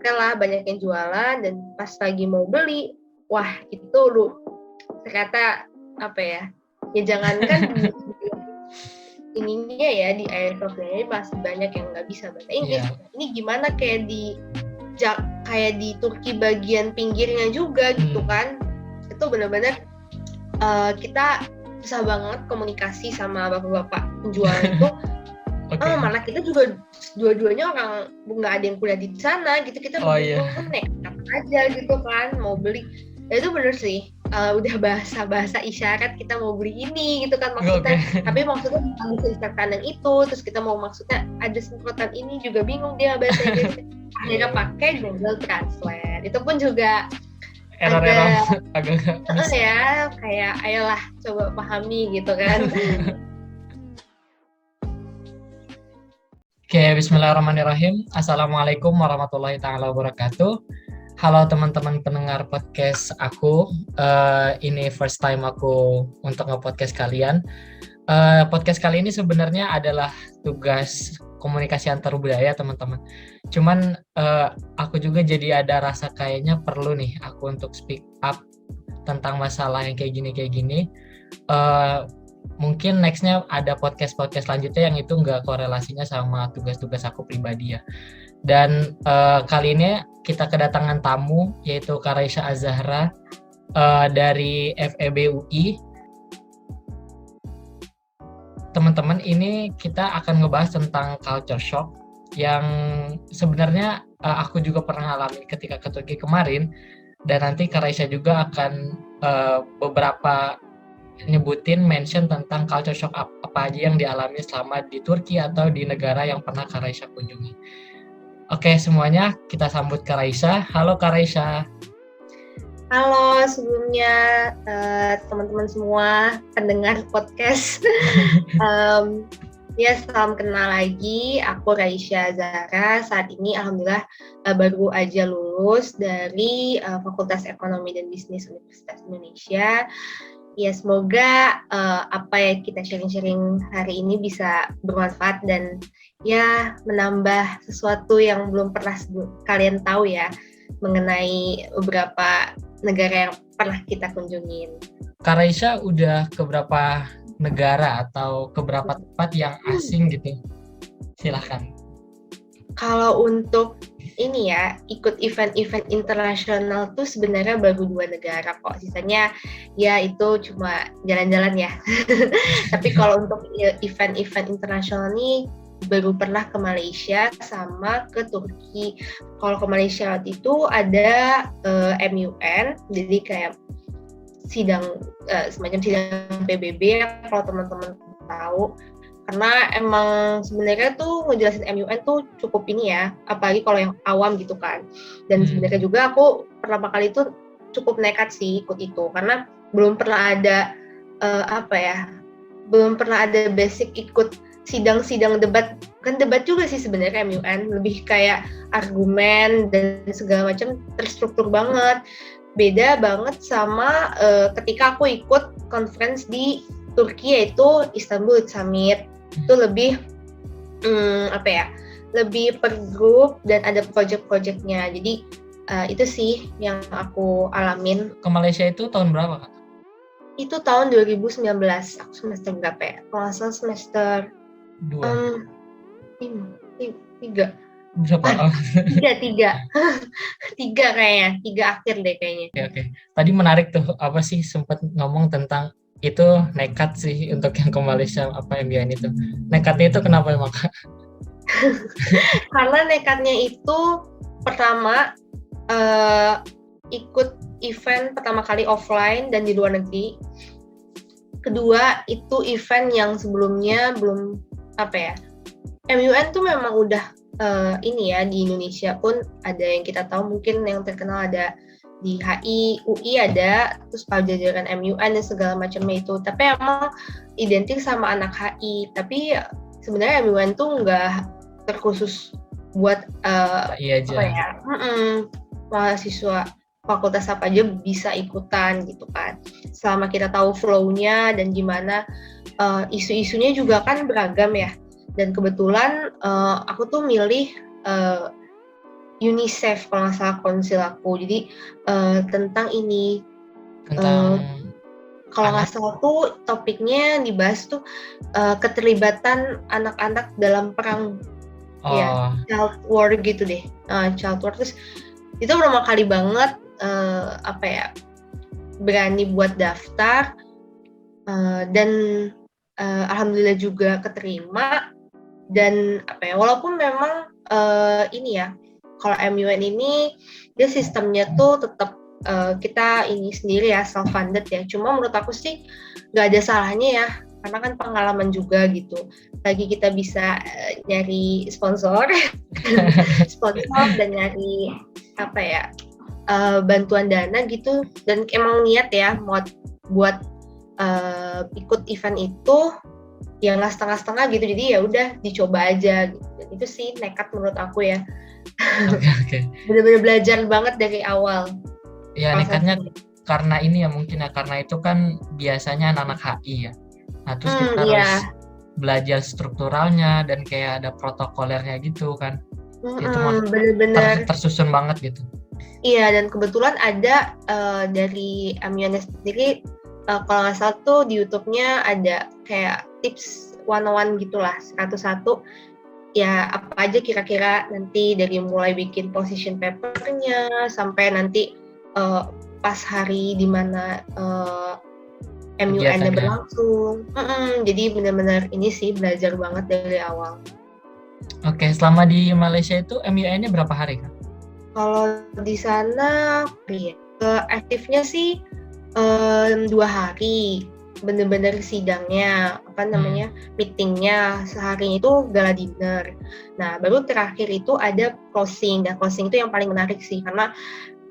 oke lah banyak yang jualan, dan pas lagi mau beli, wah itu lu ternyata apa ya jangankan ininya ya di airsoftnya masih banyak yang nggak bisa bahasa Inggris. Ini gimana kayak di Turki bagian pinggirnya juga gitu kan, itu benar-benar kita susah banget komunikasi sama bapak-bapak penjual itu. Malah kita juga dua-duanya orang nggak ada yang kuliah di sana gitu, kita bingung nekat aja gitu kan mau beli. Ya itu bener sih, udah bahasa isyarat kita mau beli ini gitu kan maksudnya. Tapi maksudnya bukan bisa isyarat kandang itu, terus kita mau maksudnya ada semprotan ini juga bingung dia bahasa Inggris. Akhirnya pakai Google Translate. Itu pun juga agak ya kayak ayolah coba pahami gitu kan. Oke, bismillahirrahmanirrahim. Assalamualaikum warahmatullahi ta'ala wabarakatuh. Halo teman-teman pendengar podcast aku. Ini first time aku untuk nge-podcast kalian. Podcast kali ini sebenarnya adalah tugas komunikasi antar budaya, teman-teman. Cuman aku juga jadi ada rasa kayaknya perlu nih aku untuk speak up tentang masalah yang kayak gini. Mungkin nextnya ada podcast selanjutnya yang itu nggak korelasinya sama tugas-tugas aku pribadi ya. Dan kali ini kita kedatangan tamu yaitu Karaisha Az-Zahra dari FEB UI. Teman-teman, ini kita akan ngebahas tentang culture shock yang sebenarnya aku juga pernah alami ketika ke Turki kemarin, dan nanti Karaisha juga akan beberapa mention tentang culture shock apa aja yang dialami selama di Turki atau di negara yang pernah Karaisha kunjungi. Oke, semuanya kita sambut Karaisha. Halo Karaisha. Halo sebelumnya teman-teman semua pendengar podcast. Ya, salam kenal lagi. Aku Raisya Zahra. Saat ini alhamdulillah baru aja lulus dari Fakultas Ekonomi dan Bisnis Universitas Indonesia. Ya, semoga apa yang kita sharing-sharing hari ini bisa bermanfaat dan ya menambah sesuatu yang belum pernah kalian tahu ya mengenai beberapa negara yang pernah kita kunjungin. Karaisha udah ke berapa negara atau ke berapa tempat yang asing gitu? Silahkan. Kalau untuk ini ya, ikut event-event internasional tuh sebenarnya baru 2 negara kok. Sisanya ya itu cuma jalan-jalan ya. Tapi kalau untuk event-event internasional nih baru pernah ke Malaysia sama ke Turki. Kalau ke Malaysia waktu itu ada MUN, jadi kayak semacam sidang PBB kalau teman-teman tahu. Karena emang sebenarnya tuh ngejelasin MUN tuh cukup ini ya, apalagi kalau yang awam gitu kan. Dan sebenarnya juga aku pertama kali itu cukup nekat sih ikut itu, karena belum pernah ada belum pernah ada basic ikut sidang-sidang debat. Kan debat juga sih sebenarnya MUN, lebih kayak argumen dan segala macam terstruktur banget. Beda banget sama ketika aku ikut conference di Turki yaitu Istanbul Summit. Itu lebih lebih per grup dan ada project-projectnya. Jadi itu sih yang aku alamin. Ke Malaysia itu tahun berapa, Kak? Itu tahun 2019. Aku semester berapa ya? Kalau nggak salah semester 2. 3. Berapa? 3 kayaknya. 3 akhir deh kayaknya. Oke. Tadi menarik tuh, apa sih sempat ngomong tentang itu nekat sih untuk yang ke Malaysia, apa yang dia itu. Nekatnya itu kenapa emang, Kak? Karena nekatnya itu pertama ikut event pertama kali offline dan di luar negeri. Kedua itu event yang sebelumnya belum MUN tuh memang udah ini ya di Indonesia pun ada yang kita tahu, mungkin yang terkenal ada di HI, UI ada, terus Pajajaran MUN dan segala macamnya itu. Tapi emang identik sama anak HI. Tapi sebenarnya MUN tuh nggak terkhusus buat mahasiswa fakultas apa aja bisa ikutan gitu kan. Selama kita tahu flow-nya dan gimana isu-isunya juga kan beragam ya. Dan kebetulan aku tuh milih UNICEF kalau nggak salah konsil aku. Jadi tentang ini Tentang kalau nggak anak. salah tuh topiknya dibahas tuh keterlibatan anak-anak dalam perang, ya, Oh, child war gitu deh. Child war, terus itu pertama kali banget apa ya, berani buat daftar, dan alhamdulillah juga keterima. Dan apa ya, walaupun memang ini ya, kalau MUN ini dia sistemnya tuh tetap kita ini sendiri ya, self funded ya. Cuma menurut aku sih nggak ada salahnya ya, karena kan pengalaman juga gitu. Lagi kita bisa nyari sponsor dan nyari apa ya, bantuan dana gitu, dan emang niat ya buat ikut event itu ya, nggak setengah-setengah gitu. Jadi ya udah dicoba aja gitu. Dan itu sih nekat menurut aku ya. oke. Bener-bener belajar banget dari awal Ya nekatnya prosesnya. karena ini ya mungkin ya, karena itu kan biasanya anak-anak HI ya. Nah terus kita harus Iya. belajar strukturalnya dan kayak ada protokolernya gitu kan. Itu Bener-bener. tersusun banget gitu. Iya, dan kebetulan ada dari Amiana sendiri, kalau nggak salah tuh di YouTube-nya ada kayak tips 101 gitulah, 101. Ya apa aja kira-kira nanti dari mulai bikin position paper-nya sampai nanti pas hari dimana MUN-nya Kegiatannya. berlangsung. Jadi benar-benar ini sih belajar banget dari awal. Oke, selama di Malaysia itu MUI-nya berapa hari kan? Kalau di sana, aktifnya sih 2 hari, bener-bener sidangnya, meetingnya, seharinya itu gala dinner. Nah, baru terakhir itu ada closing. Dan closing itu yang paling menarik sih, karena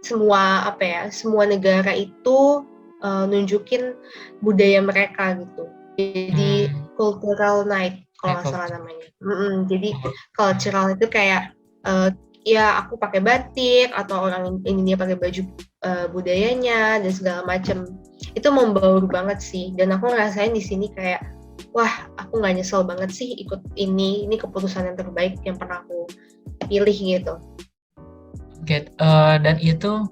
semua negara itu nunjukin budaya mereka gitu. Jadi cultural night kalau nggak salah namanya. Jadi cultural itu kayak ya aku pakai batik atau orang ini dia pakai baju budayanya dan segala macam. Itu membaur banget sih, dan aku ngerasain di sini kayak wah, aku nggak nyesel banget sih ikut ini keputusan yang terbaik yang pernah aku pilih gitu. Oke, dan itu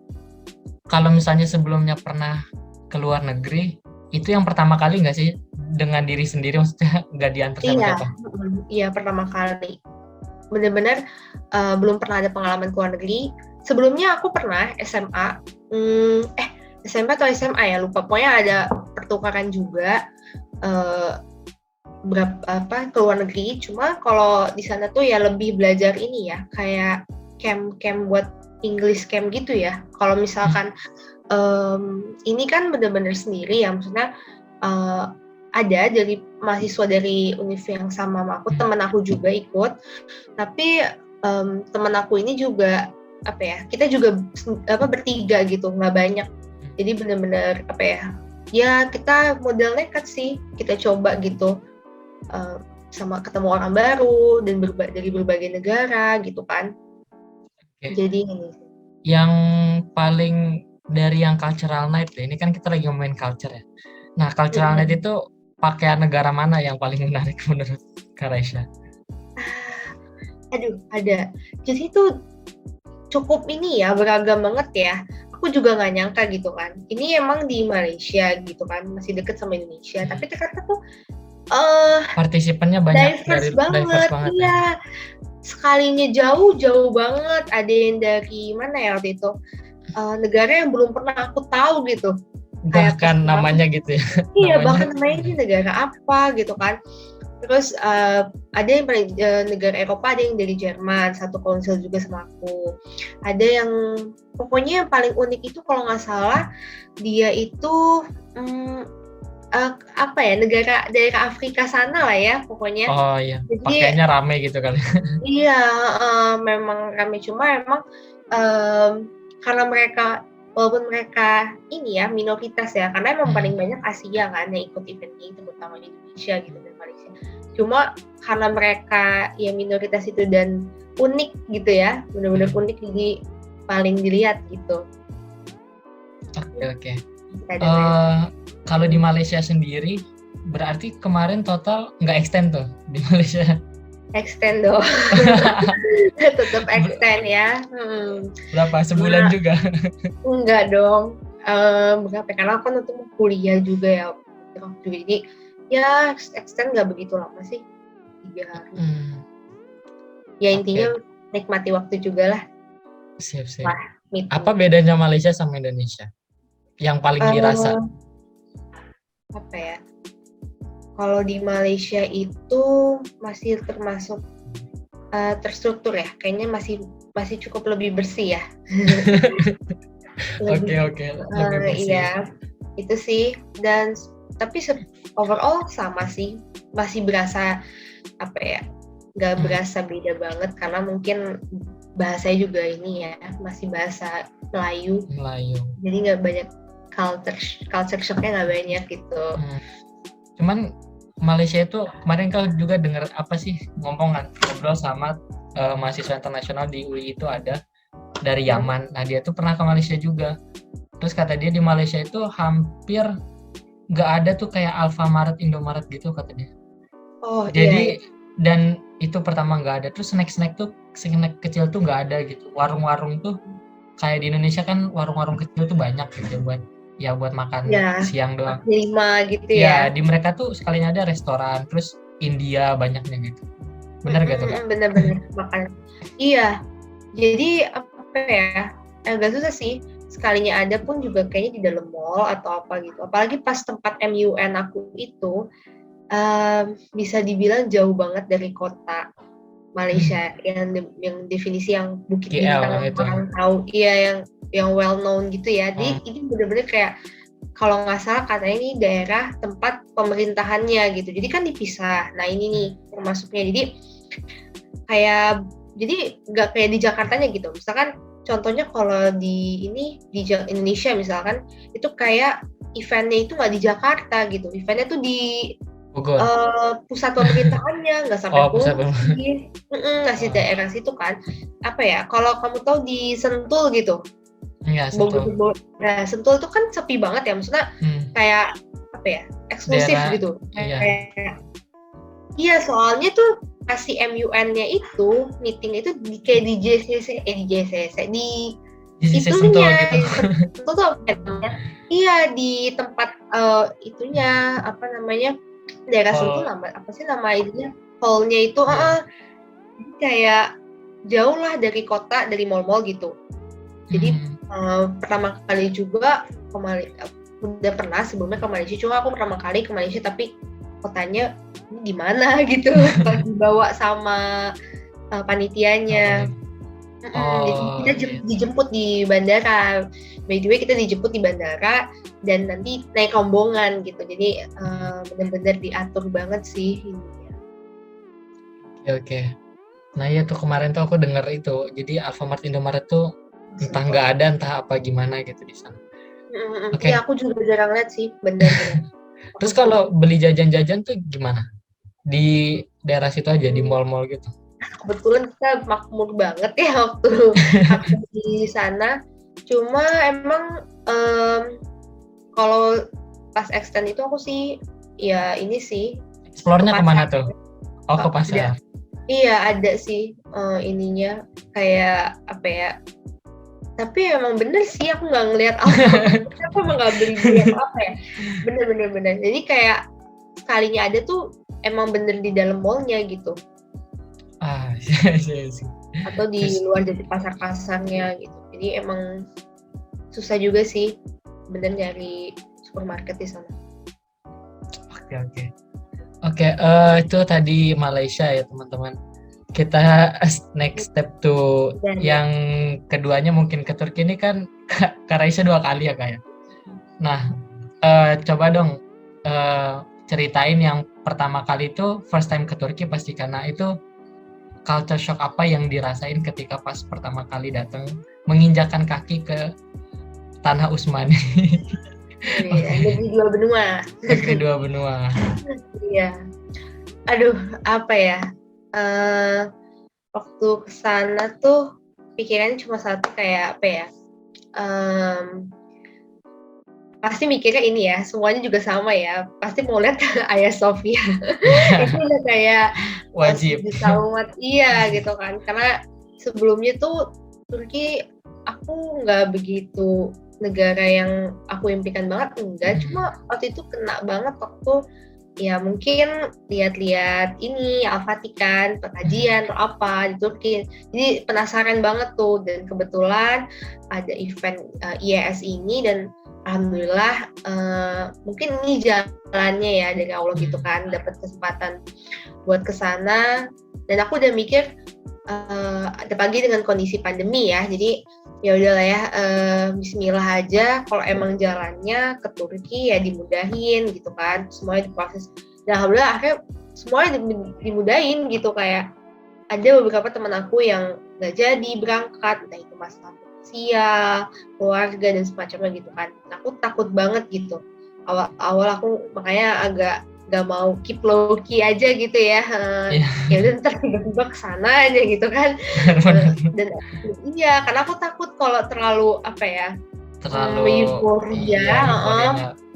kalau misalnya sebelumnya pernah ke luar negeri, itu yang pertama kali nggak sih dengan diri sendiri, maksudnya nggak diantar siapa-siapa? Iya, pertama kali. Benar-benar belum pernah ada pengalaman ke luar negeri. Sebelumnya aku pernah SMA, SMP atau SMA ya, lupa. Pokoknya ada pertukaran juga ke luar negeri. Cuma kalau di sana tuh ya lebih belajar ini ya, kayak camp buat English camp gitu ya. Kalau misalkan ini kan benar-benar sendiri ya, maksudnya ada dari mahasiswa dari univ yang sama aku, teman aku juga ikut, tapi teman aku ini juga kita juga bertiga gitu, nggak banyak. Jadi benar-benar ya kita modal nekat sih, kita coba gitu, sama ketemu orang baru dan dari berbagai negara gitu kan. Jadi ini yang paling dari yang cultural night, ini kan kita lagi ngomongin culture ya. Nah, cultural night itu pakaian negara mana yang paling menarik menurut Kak Raisya? Ada. Jadi itu cukup ini ya, beragam banget ya. Aku juga nggak nyangka gitu kan. Ini emang di Malaysia gitu kan, masih deket sama Indonesia. Tapi ternyata tuh partisipannya banyak, diverse banget. Iya. Sekalinya jauh banget. Ada yang dari mana ya waktu itu? Negara yang belum pernah aku tahu gitu. Bahkan namanya gitu ya. Iya, bahkan namanya ini negara apa gitu kan. Terus ada yang negara Eropa, ada yang dari Jerman, satu konsil juga sama aku. Ada yang pokoknya yang paling unik itu kalau nggak salah dia itu negara daerah Afrika sana lah ya pokoknya. Oh iya, pakainya rame gitu kali. Iya, memang rame, cuma emang karena mereka, walaupun mereka ini ya minoritas ya, karena emang paling banyak Asia kan yang ikut event ini, terutama di Indonesia gitu dan Malaysia. Cuma karena mereka ya minoritas itu dan unik gitu ya, benar-benar unik, jadi paling dilihat gitu. Oke. Kalau di Malaysia sendiri, berarti kemarin total nggak extend tuh di Malaysia? extend dong. Tetap extend ya. Berapa? Sebulan juga? Enggak dong. Berapa? Karena aku nanti mau kuliah juga ya. Jadi ya extend nggak begitu lama sih. 3 hari. Ya intinya nikmati waktu juga lah. Siap. Wah, apa bedanya Malaysia sama Indonesia? Yang paling dirasa? Apa ya? Kalau di Malaysia itu masih termasuk terstruktur ya. Kayaknya masih cukup lebih bersih ya. Oke. Lebih bersih. Iya, itu sih. Dan tapi overall sama sih. Masih berasa apa ya? Nggak berasa beda banget karena mungkin bahasanya juga ini ya masih bahasa Melayu. Jadi nggak banyak culture shocknya nggak banyak gitu. Cuman Malaysia itu kemarin kau juga dengar apa sih ngobrol sama mahasiswa internasional di UI itu ada dari Yaman. Nah dia tuh pernah ke Malaysia juga. Terus kata dia di Malaysia itu hampir nggak ada tuh kayak Alfamart, Indomaret gitu kata dia. Jadi dan itu pertama nggak ada. Terus snack kecil tuh nggak ada gitu. Warung-warung tuh kayak di Indonesia kan warung-warung kecil tuh banyak gitu buat makan siang doang. 5 gitu ya. Di mereka tuh sekalinya ada restoran, terus India banyaknya gitu. Benar gak tuh Kak? Bener makan. Iya. Jadi apa ya? Agak susah sih. Sekalinya ada pun juga kayaknya di dalam mall atau apa gitu. Apalagi pas tempat MUN aku itu bisa dibilang jauh banget dari kota Malaysia yang definisi yang Bukit Bintang orang tahu. Iya yang well known gitu ya. Jadi ini bener-bener kayak kalau nggak salah katanya ini daerah tempat pemerintahannya gitu. Jadi kan dipisah. Nah ini nih termasuknya. Jadi kayak nggak kayak di Jakartanya gitu. Misalkan contohnya kalau di Indonesia misalkan itu kayak eventnya itu nggak di Jakarta gitu. Eventnya tuh di pusat pemerintahannya, nggak sampai Pulsi, ngasih daerah situ kan. Apa ya? Kalau kamu tahu di Sentul gitu. Iya, Sentul. Nah, Sentul itu kan sepi banget ya, maksudnya kayak apa ya? Eksklusif gitu. Iya, soalnya tuh kasih MUN-nya itu meeting itu kayak di JCC di itunya itu tuh iya di tempat itunya apa namanya daerah Sentul apa sih nama itunya hall-nya itu kayak jauh lah dari kota dari mall-mall gitu. Jadi pertama kali juga udah pernah sebelumnya ke Malaysia, cuma aku pertama kali ke Malaysia tapi kotanya ini di mana gitu dibawa sama panitianya. Jadi kita dijemput di bandara. By the way kita dijemput di bandara dan nanti naik rombongan gitu. Jadi benar-benar diatur banget sih ininya. Oke. Nah iya tuh kemarin tuh aku dengar itu. Jadi Alfamart, Indomaret tuh entah nggak ada entah apa gimana gitu di sana. Iya aku juga jarang lihat sih benar. Terus kalau beli jajan-jajan tuh gimana? Di daerah situ aja di mall-mall gitu. Kebetulan kita makmur banget ya waktu aku di sana. Cuma emang kalau pas extend itu aku sih ya ini sih. Explore-nya kemana tuh? Oh ke pasar. Iya ada sih ininya kayak apa ya? Tapi emang bener sih aku nggak ngelihat apa emang nggak beli apa ya? Bener. Jadi kayak sekalinya ada tuh emang bener di dalam mallnya gitu. Iya. Atau di luar dari pasar-pasarnya gitu. Jadi emang susah juga sih bener nyari supermarket di sana. Oke, itu tadi Malaysia ya teman-teman. Kita next step to yang keduanya mungkin ke Turki. Ini kan Kak Raisa 2 kali ya Kak ya. Nah, coba dong ceritain yang pertama kali itu first time ke Turki pasti karena itu culture shock apa yang dirasain ketika pas pertama kali datang menginjakan kaki ke tanah Utsmani. Negeri dua benua. Iya. Aduh, apa ya? Waktu kesana tuh pikirannya cuma satu kayak apa ya? pasti mikirnya ini ya, semuanya juga sama ya, pasti mau lihat Hagia Sophia. Itu udah kayak Wajib. bisa umat iya gitu kan, karena sebelumnya tuh Turki aku nggak begitu negara yang aku impikan banget, enggak, cuma waktu itu kena banget waktu ya mungkin lihat-lihat ini Al-Vatikan, pengajian atau apa di Turki. Jadi penasaran banget tuh, dan kebetulan ada event IES ini, dan alhamdulillah mungkin ini jalannya ya dari Allah gitu kan, dapat kesempatan buat ke sana. Dan aku udah mikir apalagi dengan kondisi pandemi ya, jadi ya udahlah ya, Bismillah aja, kalau emang jalannya ke Turki ya dimudahin gitu kan, semuanya diproses. Dan alhamdulillah akhirnya semuanya dimudahin gitu, kayak ada beberapa teman aku yang nggak jadi berangkat, entah itu masalah finansial, keluarga dan semacamnya gitu kan. Nah, aku takut banget gitu. Awal aku makanya agak gak mau keep low key aja gitu ya. Ya udah ntar tiba-tiba kesana aja gitu kan. Dan iya, karena aku takut kalau terlalu apa ya, terlalu euforia.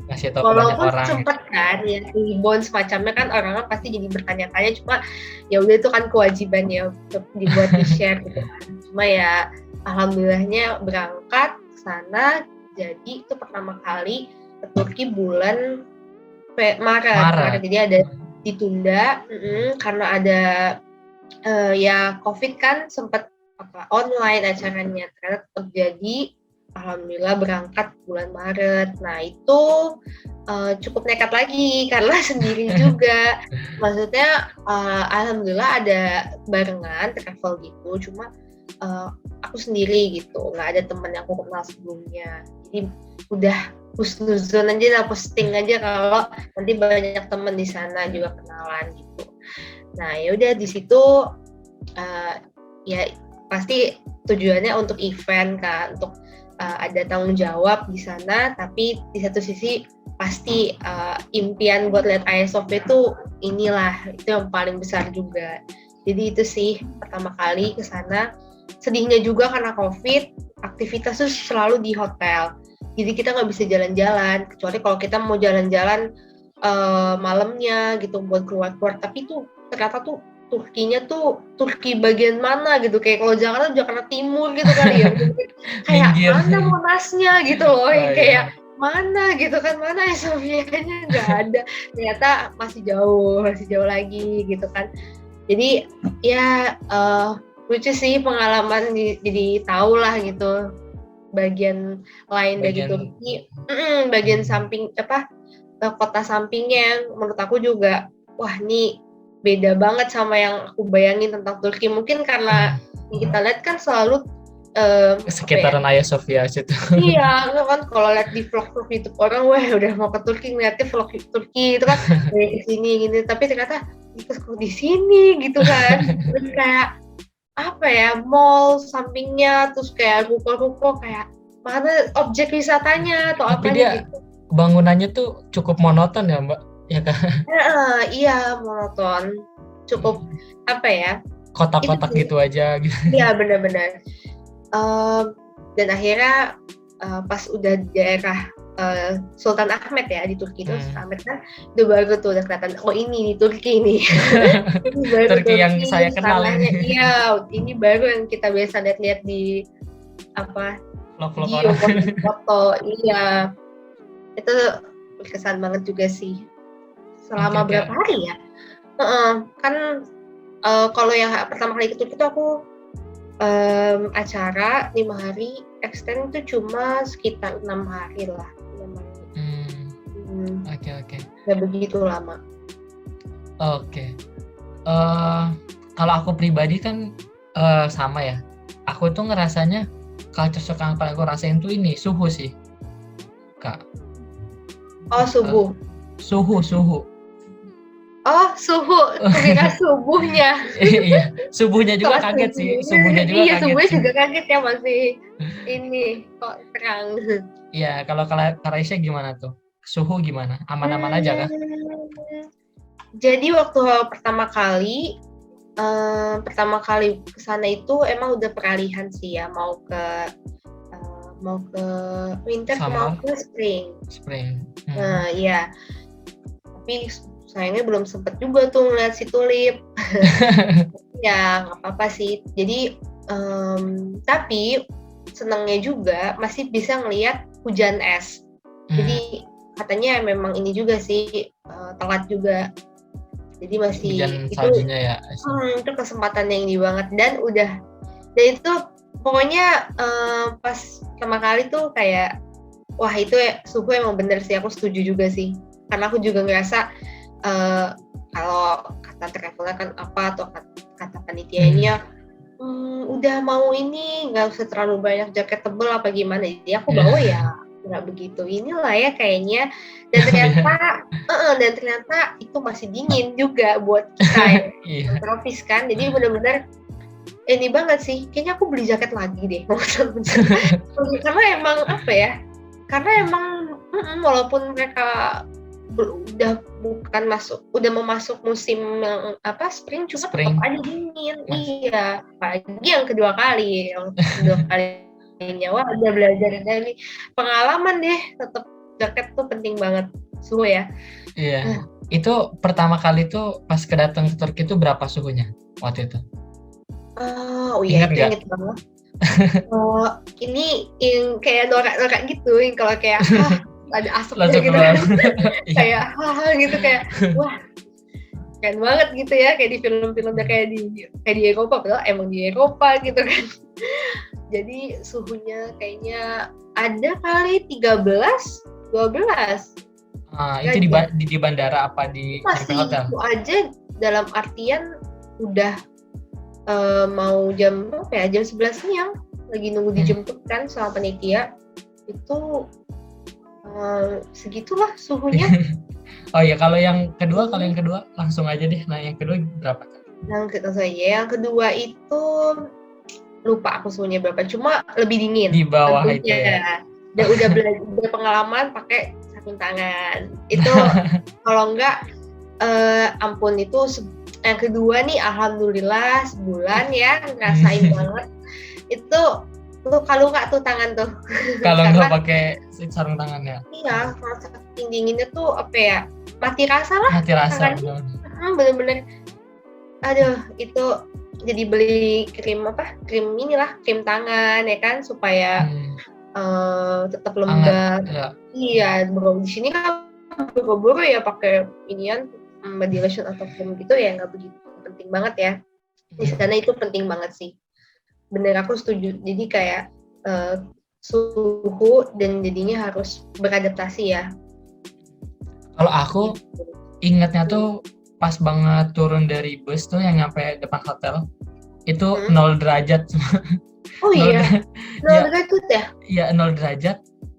Ngasih tahu ke banyak Walaupun orang sempet kan ya rebound semacamnya kan, orang pasti jadi bertanya-tanya, cuma ya udah itu kan kewajiban ya untuk dibuat di share gitu kan. Cuma ya alhamdulillahnya berangkat ke sana, jadi itu pertama kali ke Turki bulan Maret. Jadi ada ditunda karena ada ya COVID kan, sempat online acaranya, ternyata tetap jadi. Alhamdulillah berangkat bulan Maret. Nah itu cukup nekat lagi karena sendiri juga. Maksudnya alhamdulillah ada barengan travel gitu, cuma aku sendiri gitu, nggak ada teman yang aku kenal sebelumnya. Jadi udah husnuzon aja lah, posting aja kalau nanti banyak teman di sana juga kenalan gitu. Nah ya udah di situ ya pasti tujuannya untuk event kan, untuk ada tanggung jawab di sana, tapi di satu sisi pasti impian buat lihat Hagia Sophia itu inilah, itu yang paling besar juga. Jadi itu sih pertama kali ke sana. Sedihnya juga karena COVID, aktivitas tuh selalu di hotel. Jadi kita nggak bisa jalan-jalan, kecuali kalau kita mau jalan-jalan malamnya gitu buat keluar-keluar. Tapi tuh ternyata tuh Turkinya tuh Turki bagian mana gitu, kayak kalau Jakarta Timur gitu kan ya, kayak mana Monasnya gitu loh, kayak mana gitu kan, mana Sofianya nggak ada, ternyata masih jauh lagi gitu kan. Jadi ya lucu sih pengalaman, jadi tahu lah gitu bagian lain dari Turki, bagian samping kota sampingnya, menurut aku juga wah ini beda banget sama yang aku bayangin tentang Turki. Mungkin karena yang kita lihat kan selalu sekitaran Hagia Sophia situ. Iya, kan kalau lihat di vlog YouTube orang, wah udah mau ke Turki, ngeliatnya vlog Turki itu kan dari kesini gitu. Tapi ternyata terus kok di sini gitu kan. Terus kayak apa ya, mall sampingnya, terus kayak ruko-ruko, kayak mana objek wisatanya atau apa gitu. Bangunannya tuh cukup monoton ya Mbak, ya kan? Iya, monoton, cukup apa ya, kotak-kotak gitu aja gitu. Iya benar-benar. Dan akhirnya pas udah di daerah Sultan Ahmet ya di Turki itu, Sultan Ahmet kan udah baru tuh udah kelihatan, oh ini nih Turki nih. Ini Turki yang saya kenal ini. Iya, ini baru yang kita biasa lihat di vlog-vlog video foto. Iya, itu berkesan banget juga sih. Selama berapa hari ya? Kan kalau yang pertama kali ke Turki itu aku acara 5 hari, extend itu cuma sekitar 6 hari lah. Oke. Gak begitu lama. Oke. Kalau aku pribadi kan sama ya. Aku tuh ngerasanya culture shock yang paling aku rasain tuh ini suhu sih, Kak. Oh, suhu. Suhu. Oh, suhu. Kira subuhnya. Iya, subuhnya juga kaget sih. Subuhnya juga kaget. Iya, subuhnya sih. juga kaget ya, masih ini kok terang. Iya, kalau Karaisya gimana tuh? Suhu gimana? Aman-aman aja kah? Jadi waktu pertama kali ke sana itu emang udah peralihan sih ya, mau ke mau ke winter, Summer. mau ke spring. Nah iya, tapi sayangnya belum sempet juga tuh ngeliat si tulip. Ya nggak apa-apa sih. Jadi tapi senangnya juga masih bisa ngeliat hujan es. Jadi katanya memang ini juga sih telat juga. Jadi masih hujan itu saljunya ya. Itu kesempatan yang ini banget dan itu pokoknya pas pertama kali tuh kayak wah itu suhu emang bener sih, aku setuju juga sih, karena aku juga ngerasa kalau kata traveler kan apa atau kata panitianya udah mau ini nggak usah terlalu banyak jaket tebel apa gimana, jadi aku bawa ya nggak begitu inilah ya kayaknya, dan ternyata itu masih dingin juga buat kita yang tropis kan, jadi benar-benar ini banget sih, kayaknya aku beli jaket lagi deh karena emang apa ya, karena emang walaupun mereka udah mau masuk musim yang spring, cuma tetap aja dingin. Iya, apalagi yang kedua kalinya wah udah belajar dari pengalaman deh, tetap jaket tuh penting banget suhu ya. Iya. Itu pertama kali tuh pas kedatang ke Turki itu berapa suhunya waktu itu? Ingat banget. Ini yang kayak norak-norak gitu, yang kalau kayak ada asapnya gitu kan, kayak gitu, kayak wah keren banget gitu ya, kayak di film-filmnya kayak di Eropa, padahal emang di Eropa gitu kan. Jadi suhunya kayaknya ada kali 13-12. Itu di bandara apa di hotel? Itu aja dalam artian udah mau jam 11 siang, lagi nunggu dijemput kan sama panitia, itu segitulah suhunya. Oh ya, kalau yang kedua langsung aja deh. Nah, yang kedua berapa? Yang kedua itu lupa aku suhunya berapa, cuma lebih dingin. Di bawah tentunya. Itu ya. Dan udah belajar pengalaman pakai sarung tangan. Itu kalau enggak ampun, itu yang kedua nih alhamdulillah sebulan ya ngerasain banget. Itu luka-luka tuh tangan tuh. Kalau nggak pakai sarung tangannya. Iya, kalau saking dinginnya tuh apa ya, mati rasa lah. Mati rasa. Bener-bener. Aduh, itu jadi beli krim tangan ya kan, supaya tetap lembab. Iya, bro, di sini kan buru-buru ya pakai inian body lotion atau krim gitu ya, nggak begitu penting banget ya. Di sana itu penting banget sih. Bener, aku setuju. Jadi kayak suhu dan jadinya harus beradaptasi ya. Kalau aku ingatnya tuh pas banget turun dari bus tuh yang nyampe depan hotel itu 0 derajat. Oh iya, 0 derajat ya? Iya, 0 derajat.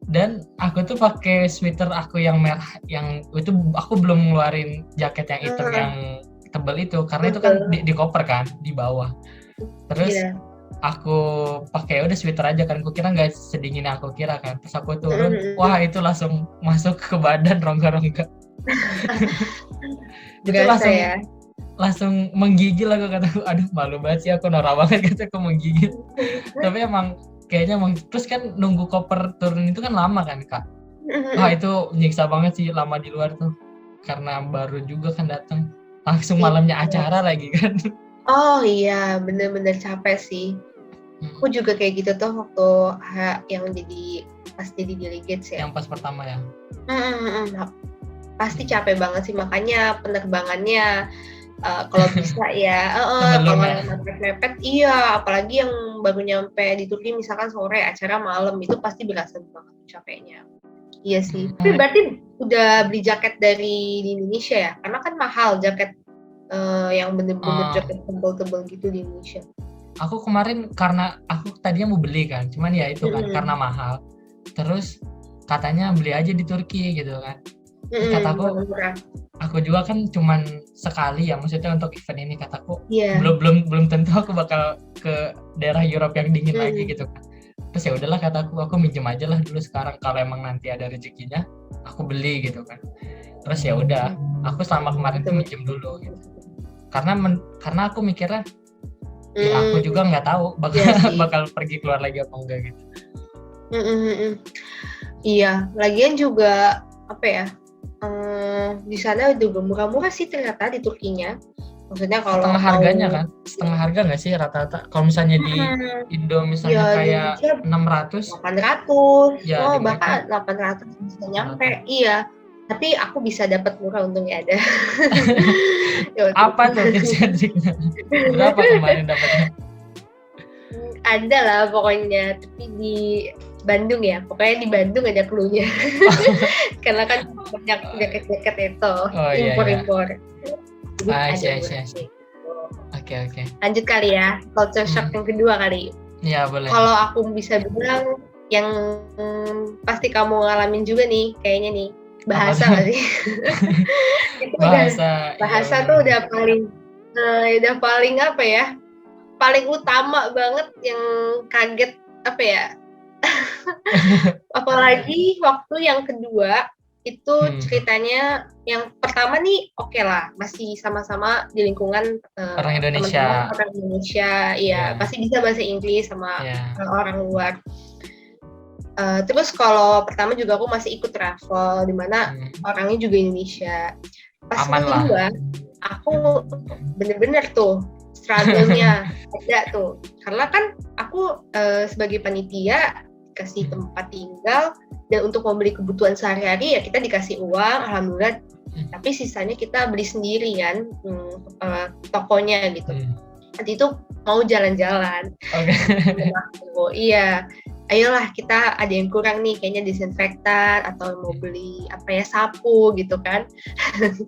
Dan aku tuh pakai sweater aku yang merah, yang itu aku belum ngeluarin jaket yang hitam yang tebal itu, karena itu kan di koper kan di bawah. Terus aku pakai udah sweater aja kan, aku kira nggak sedingin yang aku kira kan. Pas aku turun, wah itu langsung masuk ke badan rongga-rongga. Itu langsung menggigil, aku kataku, aduh malu banget sih aku, norak banget gitu aku menggigil. Tapi emang kayaknya terus kan nunggu koper turun itu kan lama kan Kak. Wah itu nyiksa banget sih, lama di luar tuh, karena baru juga kan datang, langsung malamnya acara lagi kan. Oh iya, bener-bener capek sih. Aku juga kayak gitu tuh waktu yang pas jadi delegate ya. Yang pas pertama ya. Pasti capek banget sih, makanya penerbangannya kalau bisa ya, kalau yang mepet-mepet, iya, apalagi yang baru nyampe di Turki misalkan sore acara malam, itu pasti berasa banget capeknya. Iya sih. Tapi berarti udah beli jaket dari di Indonesia ya? Karena kan mahal jaket yang bener-bener jaket tebel-tebel gitu di Indonesia. Aku kemarin karena aku tadinya mau beli kan, cuman ya itu kan karena mahal. Terus katanya beli aja di Turki gitu kan. Kataku, aku juga kan cuman sekali ya, maksudnya untuk event ini, kataku belum tentu aku bakal ke daerah Eropa yang dingin lagi gitu kan. Terus ya udahlah, kataku aku minjem aja lah dulu sekarang, kalau emang nanti ada rezekinya aku beli gitu kan. Terus ya udah, aku selama kemarin tuh minjem dulu gitu. Karena aku mikirnya ya aku juga nggak tahu bakal pergi keluar lagi apa enggak gitu. Iya, lagian juga apa ya? Di sana juga murah-murah sih ternyata di Turkinya. Maksudnya kalau Setengah mau harganya kan? Setengah harga nggak sih rata-rata? Kalau misalnya di Indo misalnya ya di kayak Indonesia 600, 800, ya di mereka bahkan 800 bisa rata. nyampe. Iya. Tapi aku bisa dapat murah untungnya ada. Ya, waktu Apa tuh itu. tips and triknya? Berapa kemarin dapatnya? Ada lah pokoknya, tapi di Bandung ya. Pokoknya di Bandung ada clue-nya. Karena kan banyak jaket-jaket itu Oh iya iya. impor-impor. Jadi ada I see. murah sih. Oke. Lanjut kali ya, culture shock yang kedua kali. Ya boleh. Kalau aku bisa bilang yang pasti kamu ngalamin juga nih, kayaknya nih, bahasa Apa tuh? nggak sih? Itu Bahasa, iya bahasa tuh benar-benar. udah paling apa ya? Paling utama banget yang kaget apa ya? Apalagi waktu yang kedua itu ceritanya yang pertama nih oke lah, masih sama-sama di lingkungan Orang teman-teman Indonesia. orang Indonesia, ya Ya, pasti bisa bahasa Inggris sama ya. orang luar. Terus kalau pertama juga aku masih ikut travel di mana orangnya juga Indonesia. Pas Aman lah. kedua aku bener-bener tuh struggle-nya ada tuh, karena kan aku sebagai panitia kasih tempat tinggal dan untuk membeli kebutuhan sehari-hari ya kita dikasih uang alhamdulillah, tapi sisanya kita beli sendiri kan, tokonya gitu. Nanti itu mau jalan-jalan. Iya, ayolah kita ada yang kurang nih kayaknya disinfektan atau mau beli apa ya sapu gitu kan.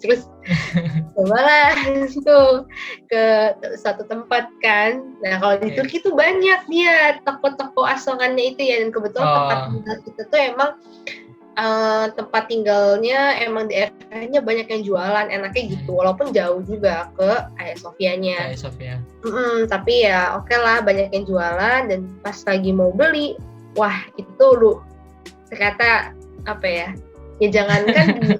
Terus cobalah tuh ke satu tempat kan. Nah kalau di Turki tuh banyak dia toko-toko asongannya itu ya, dan kebetulan tempat tinggal kita tuh emang tempat tinggalnya emang di daerahnya banyak yang jualan, enaknya gitu walaupun jauh juga ke Hagia Sophianya. Tapi ya oke lah banyak yang jualan, dan pas lagi mau beli, wah itu lu ternyata apa ya jangankan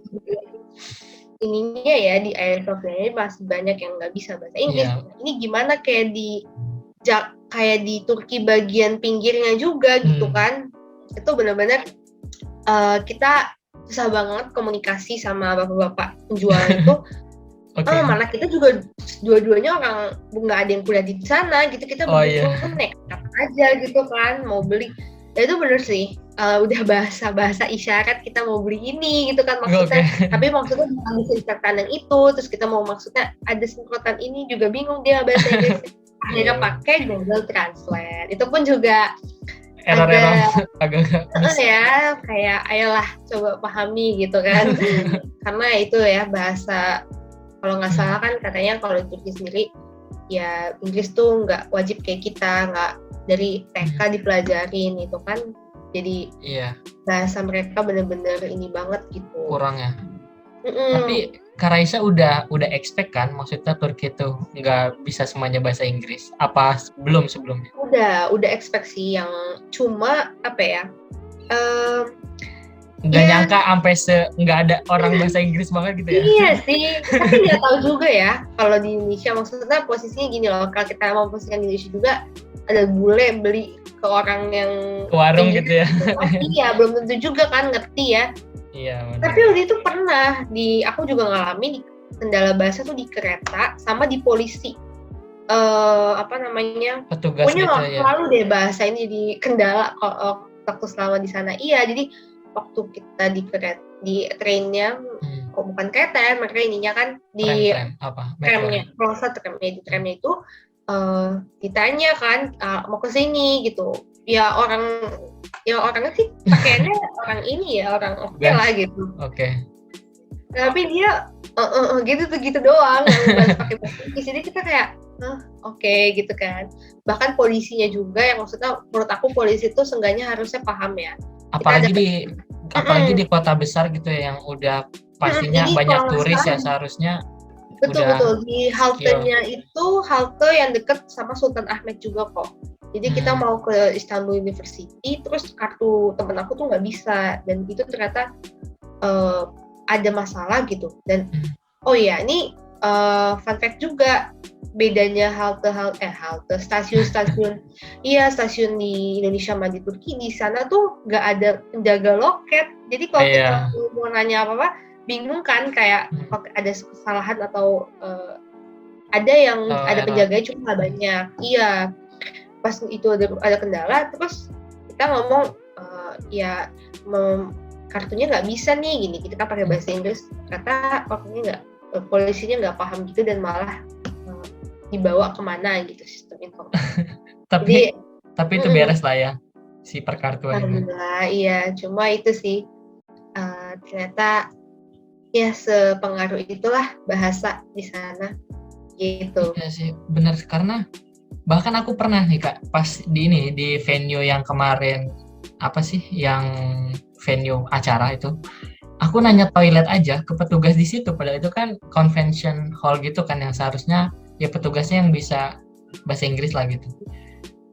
ininya ya di Hagia Sophia masih banyak yang nggak bisa bahasa Inggris. Ini gimana kayak di Turki bagian pinggirnya juga gitu kan, itu benar-benar kita susah banget komunikasi sama bapak-bapak penjual itu. Malah kita juga dua-duanya orang nggak ada yang kuliah di sana gitu, kita begitu nekat aja gitu kan mau beli. Ya itu bener sih, udah bahasa isyarat kita mau beli ini gitu kan maksudnya. Tapi maksudnya bukan disinfektan yang itu, terus kita mau maksudnya ada semprotan ini juga bingung dia bahasa Inggris. Akhirnya pakai Google Translate. Itu pun juga agak ya kayak ayolah coba pahami gitu kan. Karena itu ya bahasa, kalau nggak salah kan katanya kalau di Turki sendiri ya Inggris tuh nggak wajib kayak kita, nggak dari TK dipelajarin itu kan, jadi bahasa mereka bener-bener ini banget gitu kurangnya. Tapi Kak Raisa udah expect kan maksudnya Turki itu nggak bisa semuanya bahasa Inggris, apa belum sebelumnya? Udah expect sih, yang cuma apa ya nggak nyangka sampai nggak ada orang bahasa Inggris banget gitu ya. Iya sih, tapi nggak tahu juga ya kalau di Indonesia, maksudnya posisinya gini loh, kalau kita mau posisikan di Indonesia juga ada bule beli ke orang yang ke warung gitu ya. Iya belum tentu juga kan ngerti ya. Iya benar. Tapi waktu itu pernah aku juga ngalamin kendala bahasa tuh di kereta sama di polisi. Apa namanya? Petugas pokoknya gitu ya. Selalu deh bahasa ini di kendala waktu selama di sana. Iya, jadi waktu kita di trainnya, kok bukan kereta ya, mereka ininya kan di tramnya, di tramnya itu ditanya kan mau ke sini gitu. Ya orangnya sih pakaiannya orang ini ya, orang oke lah gitu. Tapi dia gitu doang, nggak pakai bahasa Inggris. Jadi kita kayak oke gitu kan. Bahkan polisinya juga, yang maksudnya menurut aku polisi itu seenggaknya harusnya paham ya. Apalagi di kota besar gitu ya, yang udah pastinya banyak turis ya, seharusnya betul di haltenya itu halte yang deket sama Sultan Ahmed juga kok. Jadi kita mau ke Istanbul University, terus kartu temen aku tuh nggak bisa, dan itu ternyata ada masalah gitu. Dan oh iya, ini fun fact juga, bedanya halte stasiun iya stasiun di Indonesia sama di Turki, di sana tuh nggak ada penjaga loket, jadi kalau kita mau nanya apa bingung kan, kayak kalau ada kesalahan atau ada yang ada penjaganya cuma nggak banyak. Iya, pas itu ada kendala terus kita ngomong kartunya nggak bisa nih gini, kita kan pakai bahasa Inggris, kata polisinya nggak paham gitu dan malah dibawa kemana gitu sistem informasi. tapi itu beres lah ya si perkartuan itu. Alhamdulillah, iya, cuma itu sih ternyata ya sepengaruh itulah bahasa di sana gitu. Iya sih, benar, karena bahkan aku pernah nih Kak, pas di venue yang kemarin, apa sih yang venue acara itu, aku nanya toilet aja ke petugas di situ, padahal itu kan convention hall gitu kan, yang seharusnya ya petugasnya yang bisa bahasa Inggris lah gitu.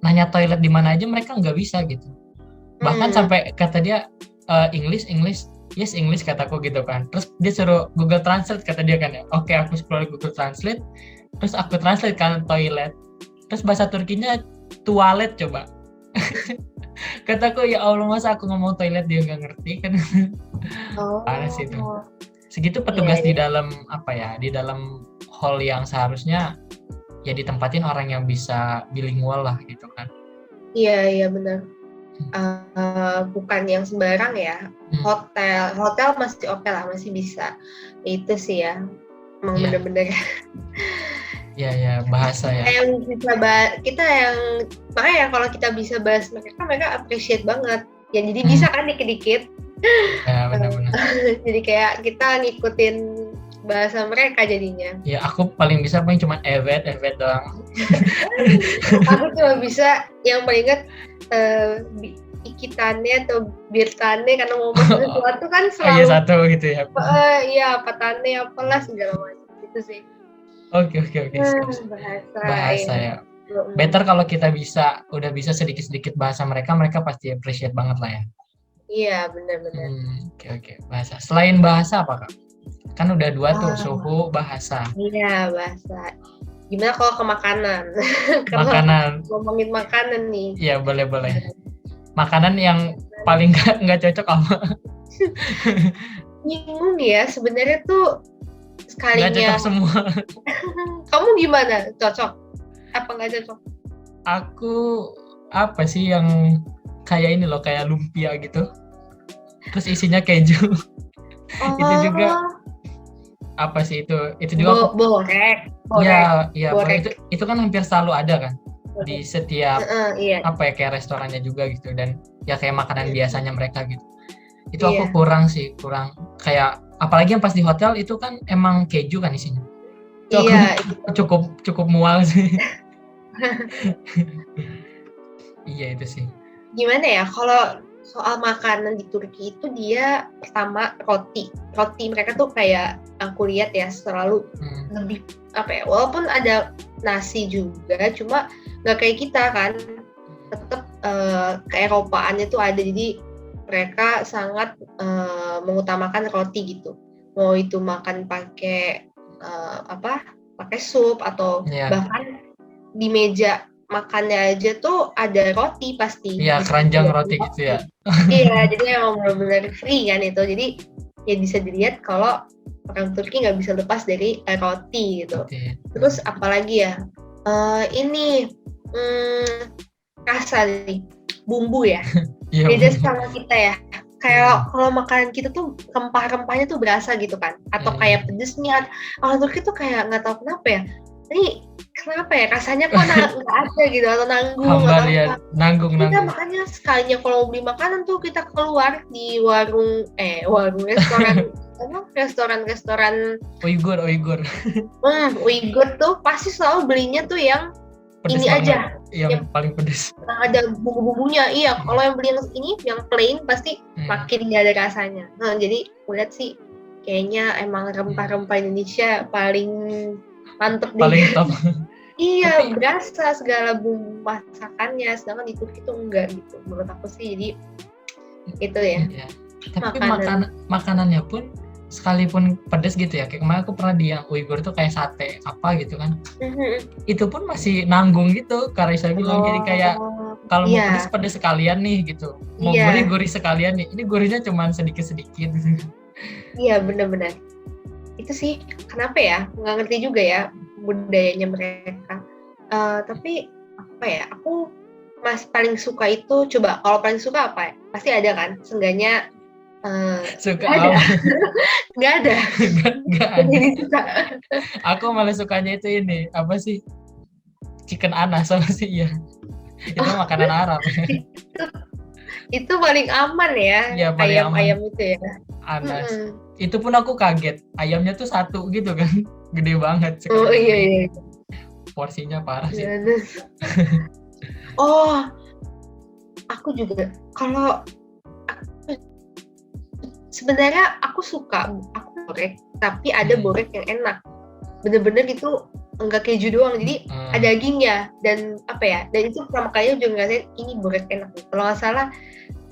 Nanya toilet di mana aja mereka nggak bisa gitu. Bahkan sampai kata dia English, yes English kataku gitu kan. Terus dia suruh Google Translate kata dia kan ya. Oke, aku scroll Google Translate, terus aku translate kan toilet. Terus bahasa Turkinya toilet coba. Kataku ya Allah, masa aku ngomong toilet dia nggak ngerti kan. Parah sih itu. Segitu petugas di dalam di dalam hall yang seharusnya ya ditempatin orang yang bisa bilingual lah gitu kan. Iya benar. Bukan yang sembarang ya. Hotel masih oke lah, masih bisa. Itu sih ya, emang bener-bener. Ya bahasa ya. Yang kita yang makanya kalau kita bisa bahas mereka appreciate banget. Ya jadi bisa kan dikit-dikit. Ya benar-benar. Jadi kayak kita ngikutin bahasa mereka jadinya. Ya aku paling bisa paling cuma evet doang. Aku cuma bisa yang paling ingat ikitannya atau birtane, karena mau ngomong sesuatu kan selalu iya satu gitu ya. Iya patane apalah segala macam itu sih. Oke. Bahasa ya. Better kalau kita udah bisa sedikit-sedikit bahasa mereka pasti appreciate banget lah ya. Iya benar-benar. Oke. Bahasa. Selain bahasa apa Kak? Kan udah 2 tuh, suhu, bahasa. Iya, bahasa. Gimana kalau ke makanan? Makanan. Ngomongin makanan nih. Iya, boleh. Makanan yang paling nggak cocok apa? Bingung ya, sebenarnya tuh sekalinya. Nggak cocok semua. Kamu gimana? Cocok? Apa nggak cocok? Aku apa sih yang kayak ini loh, kayak lumpia gitu. Terus isinya keju. Itu juga apa sih itu juga borek. Iya itu kan hampir selalu ada kan di setiap kayak restorannya juga gitu, dan ya kayak makanan biasanya mereka gitu. Itu aku kurang kayak, apalagi yang pas di hotel itu kan emang keju kan isinya. Itu aku cukup mual sih. Iya itu sih. Gimana ya kalau soal makanan di Turki itu, dia pertama roti mereka tuh kayak aku lihat ya selalu lebih walaupun ada nasi juga, cuma nggak kayak kita kan, tetap keeropaannya tuh ada, jadi mereka sangat mengutamakan roti gitu, mau itu makan pakai pakai sup atau bahkan di meja makannya aja tuh ada roti pasti. Iya, keranjang roti gitu ya. Iya, jadi emang benar-benar free kan itu. Jadi ya bisa dilihat kalau orang Turki nggak bisa lepas dari roti gitu. Terus apalagi ya? Ini rasa nih, bumbu ya. Beda sama kita ya. Kayak kalau makanan kita tuh rempah-rempahnya tuh berasa gitu kan. Atau kayak pedesnya. Orang Turki tuh kayak nggak tahu kenapa ya. Ini kenapa ya rasanya kok nggak ada gitu, atau nanggung atau ya, nanggung. Kita makanya sekalinya kalau beli makanan tuh kita keluar di warung restoran Uyghur Uyghur tuh pasti selalu belinya tuh yang pedes ini banget, aja yang paling pedes, ada bumbu-bumbunya. Kalau yang beli yang ini yang plain pasti makin nggak ada rasanya. Jadi lihat sih kayaknya emang rempah-rempah Indonesia paling mantep paling top. Iya, berasa segala bumbu masakannya, sedangkan di Turki itu enggak gitu menurut aku sih. Jadi itu ya. Tapi makanannya pun sekalipun pedes gitu ya, kayak kemarin aku pernah di yang Uighur tuh kayak sate apa gitu kan, itu pun masih nanggung gitu, karena saya bilang jadi kayak kalau mau Iya, pedes sekalian nih gitu, mau iya, gurih sekalian nih, ini gurihnya cuma sedikit-sedikit gitu. iya benar-benar. Itu sih kenapa ya? Nggak ngerti juga ya budayanya mereka. Tapi apa ya? Aku paling suka itu coba kalau paling suka apa ya? Pasti ada kan? Seenggaknya Suka nggak ada, apa? nggak ada. Nggak ada. Jadi suka. Aku malah sukanya itu ini apa sih, chicken anas sama sih ya, itu Oh, makanan Arab. itu, itu paling aman ya, Ya paling aman, ayam itu ya. anas. Mm-mm. Itu pun aku kaget, ayamnya tuh satu gitu kan, gede banget Oh sekali iya beli. iya. Porsinya parah sih. Iya. Oh, aku juga kalau sebenarnya aku suka aku borek, tapi ada borek yang enak. Bener-bener itu enggak keju doang, jadi ada dagingnya dan apa ya? Dan itu pertama kali juga ngerasain ini borek enak. Kalau nggak salah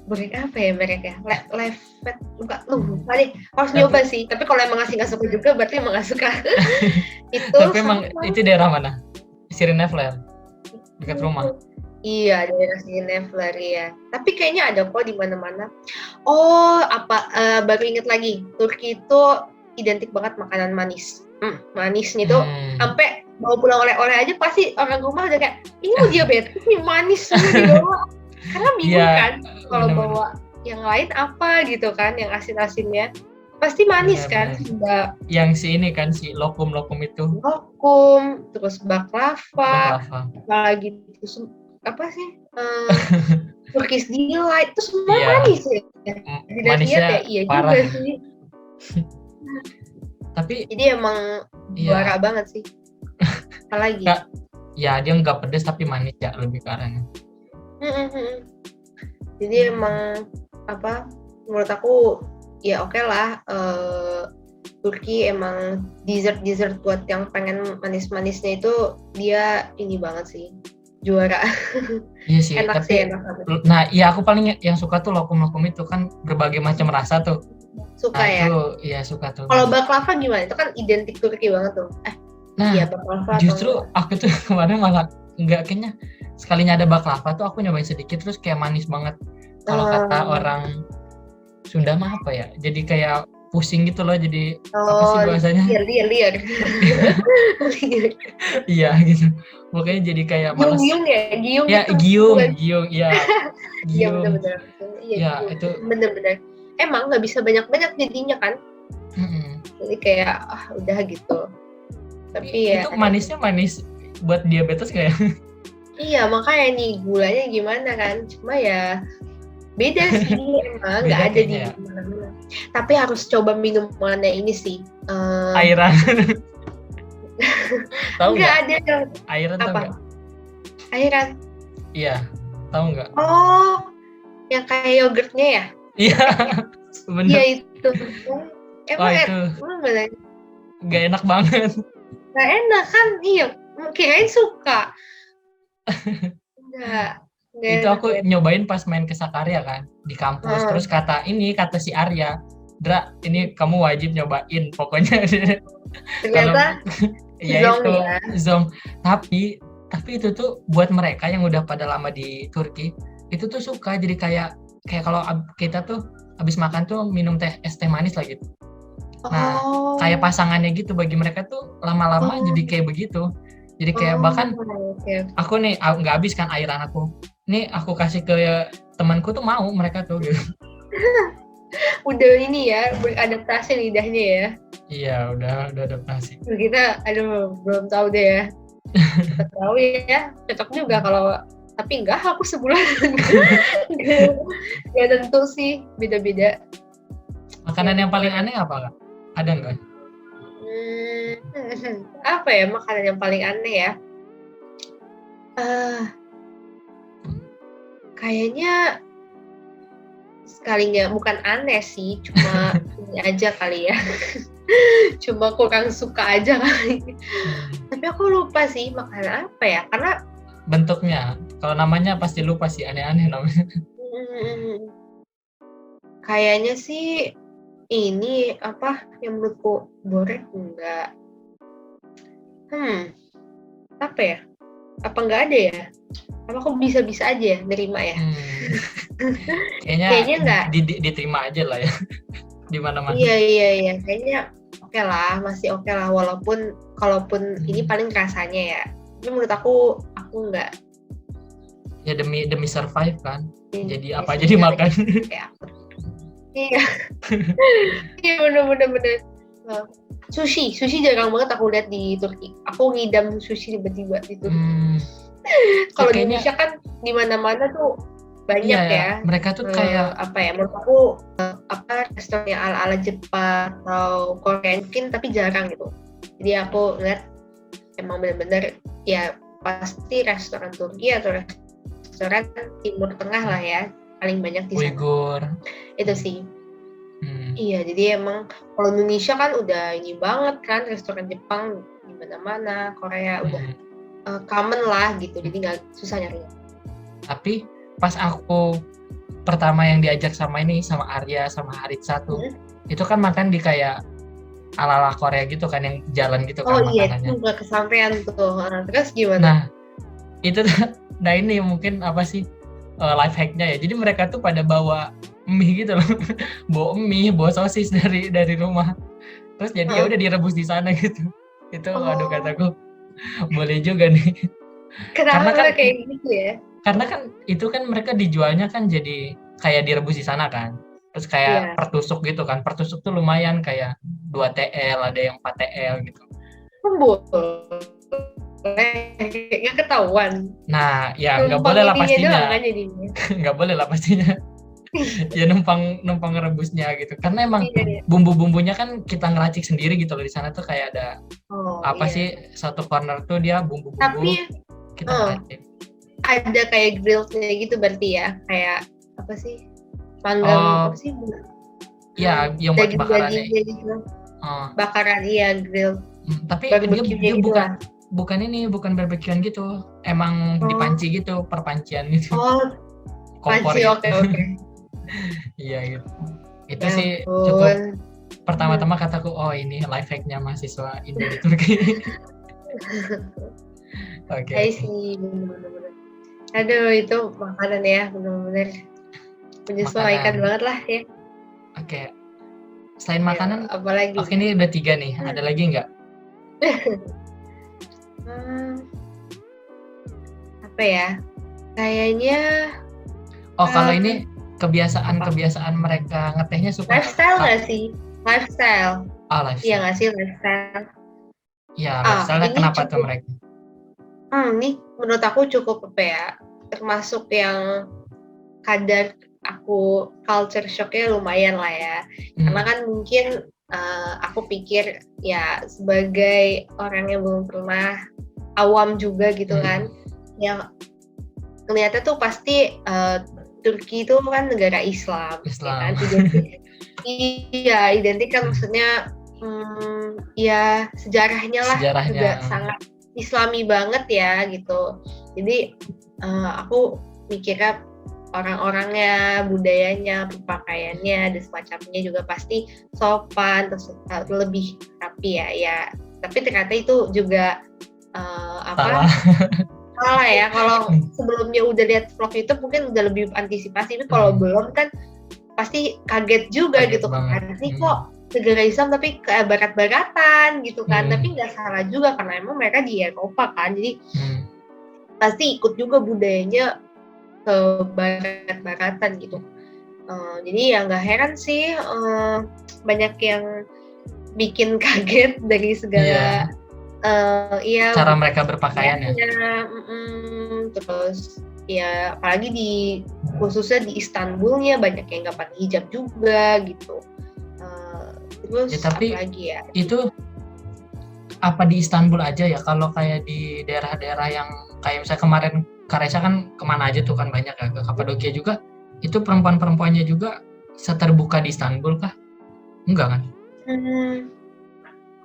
borek apa ya mereknya? Levet enggak lupa deh. Harus nyoba sih. Tapi kalau emang nggak suka juga berarti emang nggak suka. Itu tapi emang itu daerah mana? Sirine Flare dekat rumah. Iya, daerah Nevler ya. Tapi kayaknya ada kok di mana-mana. Oh, baru inget lagi. Turki itu identik banget makanan manis. Manisnya tuh sampai bawa pulang oleh-oleh aja pasti orang rumah udah kayak ini mau diabetes nih, manis semua dibawa. Karena bingung kan kalau bawa yang lain apa gitu kan, yang asin-asinnya. Pasti manis kan, Mbak. Yang si ini kan si lokum itu. Lokum, terus baklava. Lagi itu apa sih? Turkish delight itu semua manis ya. Manisnya ya, iya parah juga sih. Tapi jadi emang juara banget sih. Apalagi? Ya dia nggak pedes tapi manis ya, lebih ke arahnya. Jadi emang apa? Menurut aku ya oke lah. Turki emang dessert buat yang pengen manis-manisnya itu dia ini banget sih, juara. Iya sih, enak tapi sih, enak. Nah iya aku paling yang suka tuh lokum itu kan berbagai macam rasa tuh. Suka nah, ya? Itu iya suka tuh. Kalau baklava gimana? Itu kan identik Turki banget tuh. Nah iya, baklava justru aku tuh kemarin malah nggak, kayaknya sekalinya ada baklava tuh aku nyobain sedikit terus kayak manis banget. Kalau kata orang Sunda mah apa ya? Jadi kayak pusing gitu loh, jadi apa sih bahasanya? Liar. Iya gitu. Pokoknya jadi kayak malas. Giung ya, gitu. Giung ya. Iya benar-benar. Iya, itu benar-benar. Emang nggak bisa banyak-banyak jadinya kan? Jadi kayak udah gitu. Tapi itu manisnya manis buat diabetes kayak. Iya, makanya nih gulanya gimana kan? Cuma ya beda sih emang, nggak ada di mana-mana. Tapi harus coba minumannya ini sih. Airan. Tahu nggak ada airan apa? Tahu nggak? Airan. Iya, tahu nggak? Oh, yang kayak yogurtnya ya? Iya, bener. Iya itu. Emang itu bener. Nggak enak banget. Nggak enak kan? Iya, kirain suka. Nggak. Itu aku nyobain pas main ke Sakarya kan di kampus. Terus kata si Arya, Dra, ini kamu wajib nyobain pokoknya. Ternyata zong. Tapi itu tuh buat mereka yang udah pada lama di Turki itu tuh suka, jadi kayak kalau kita tuh habis makan tuh minum es teh manis lah gitu. Nah kayak pasangannya gitu bagi mereka tuh lama-lama jadi kayak begitu. Jadi kayak bahkan aku nih nggak habis kan airan aku. Nih aku kasih ke temanku tuh mau mereka tuh gitu. Udah ini ya, beradaptasi lidahnya ya. Iya, udah adaptasi. Kita belum tahu deh ya. Tahu ya, cocok juga kalau tapi enggak aku sebulan. Nggak tentu sih, beda-beda. Makanan yang paling aneh apa Kak? Ada nggak? Apa ya makanan yang paling aneh ya? Kayaknya sekalinya bukan aneh sih, cuma ini aja kali ya. Cuma kurang suka aja kali. Tapi aku lupa sih makanan apa ya, karena bentuknya. Kalau namanya pasti lupa sih, aneh-aneh namanya. Kayaknya sih ini apa yang menurutku boring enggak. Apa ya? Apa enggak ada ya? Apa aku bisa-bisa aja ya nerima ya? Kayaknya enggak. Diterima aja lah ya. Di mana-mana. Iya. Kayaknya oke lah, masih oke lah kalaupun ini paling rasanya ya. Tapi menurut aku enggak. Ya demi survive kan. Jadi apa aja Sebenarnya dimakan. Iya. Iya bener. Sushi jarang banget aku lihat di Turki. Aku ngidam sushi tiba-tiba di Turki. Kalau di Indonesia kan di mana-mana tuh banyak ya. Mereka tuh kayak apa ya? Menurut aku restoran yang ala-ala Jepang atau Korea mungkin, tapi jarang gitu. Jadi aku lihat emang benar-benar ya pasti restoran Turki atau restoran Timur Tengah lah ya, paling banyak di sana. Uyghur. Itu sih. Iya, jadi emang kalau Indonesia kan udah ini banget kan, restoran Jepang di mana-mana, Korea udah common lah gitu, jadi nggak susah nyari. Tapi pas aku pertama yang diajak sama Arya sama Haritsa tuh, itu kan makan di kayak ala-ala Korea gitu kan, yang jalan gitu kan makanannya. Oh iya, nggak kesampean tuh. Terus gimana? Nah, itu ini mungkin apa sih life hack-nya ya. Jadi mereka tuh pada bawa mie gitu loh. Bawa mie, bawa sosis dari rumah. Terus jadi ya udah direbus di sana gitu. Itu aduh kataku boleh juga nih. Kenapa kan kayak gitu ya? Karena kan itu kan mereka dijualnya kan jadi kayak direbus di sana kan. Terus kayak pertusuk gitu kan. Pertusuk tuh lumayan kayak 2 TL, ada yang 4 TL gitu. Nggak ketahuan. Nah, ya nggak boleh lah pastinya. Nggak boleh lah pastinya. Ya numpang ngerebusnya gitu. Karena emang bumbu-bumbunya kan kita ngeracik sendiri gitu loh. Di sana tuh kayak ada sih satu corner tuh dia bumbu-bumbu. Tapi kita ngeracik. Ada kayak grillnya gitu berarti ya, kayak apa sih, panggang apa sih? Ya, yang buat bakarannya gitu. Bakaran grill. Tapi dia bukan barbekyuan gitu, emang dipanci gitu, perpancian gitu. Kompor. Oke. Iya gitu. Itu sih cukup pertama-tama kataku, ini life hack-nya mahasiswa Indo di Turki. Oke. I see, bener-bener. Aduh, itu makanan ya, benar-benar menyesuaikan banget lah ya. Oke. Selain makanan, apalagi? Oke, ini udah 3 nih. Ada lagi nggak? Apa ya? Kayaknya. Kalau ini kebiasaan mereka ngetehnya suka. Lifestyle nggak sih? Lifestyle. Lifestyle. Iya nggak sih lifestyle? Iya, lifestyle kenapa tuh mereka? Ini menurut aku cukup apa ya, termasuk yang kadar aku culture shock-nya lumayan lah ya. Karena kan mungkin aku pikir ya sebagai orang yang belum pernah awam juga gitu kan, yang kelihatannya tuh pasti Turki itu kan negara Islam. Ya kan? Identik kan maksudnya ya sejarahnya juga sangat Islami banget ya gitu. Jadi aku mikirnya orang-orangnya, budayanya, pakaiannya dan semacamnya juga pasti sopan, terus lebih rapi ya. Tapi ternyata itu juga salah ya. Kalau sebelumnya udah lihat vlog YouTube mungkin udah lebih antisipasi. Tapi kalau belum kan pasti kaget juga gitu kan. Ini kok negara Islam tapi ke barat-baratan gitu kan. Tapi nggak salah juga karena emang mereka di Eropa kan. Jadi pasti ikut juga budayanya ke barat-baratan gitu. Jadi ya nggak heran sih banyak yang bikin kaget dari segala cara mereka berpakaian ya. Terus ya apalagi khususnya di Istanbulnya banyak yang nggak pakai hijab juga gitu. Terus tapi apalagi ya? Itu apa di Istanbul aja ya? Kalau kayak di daerah-daerah yang kayak misalnya kemarin Karesha kan kemana aja tuh kan banyak ya, ke Kapadokia juga, itu perempuan-perempuannya juga seterbuka di Istanbul kah? Enggak kan?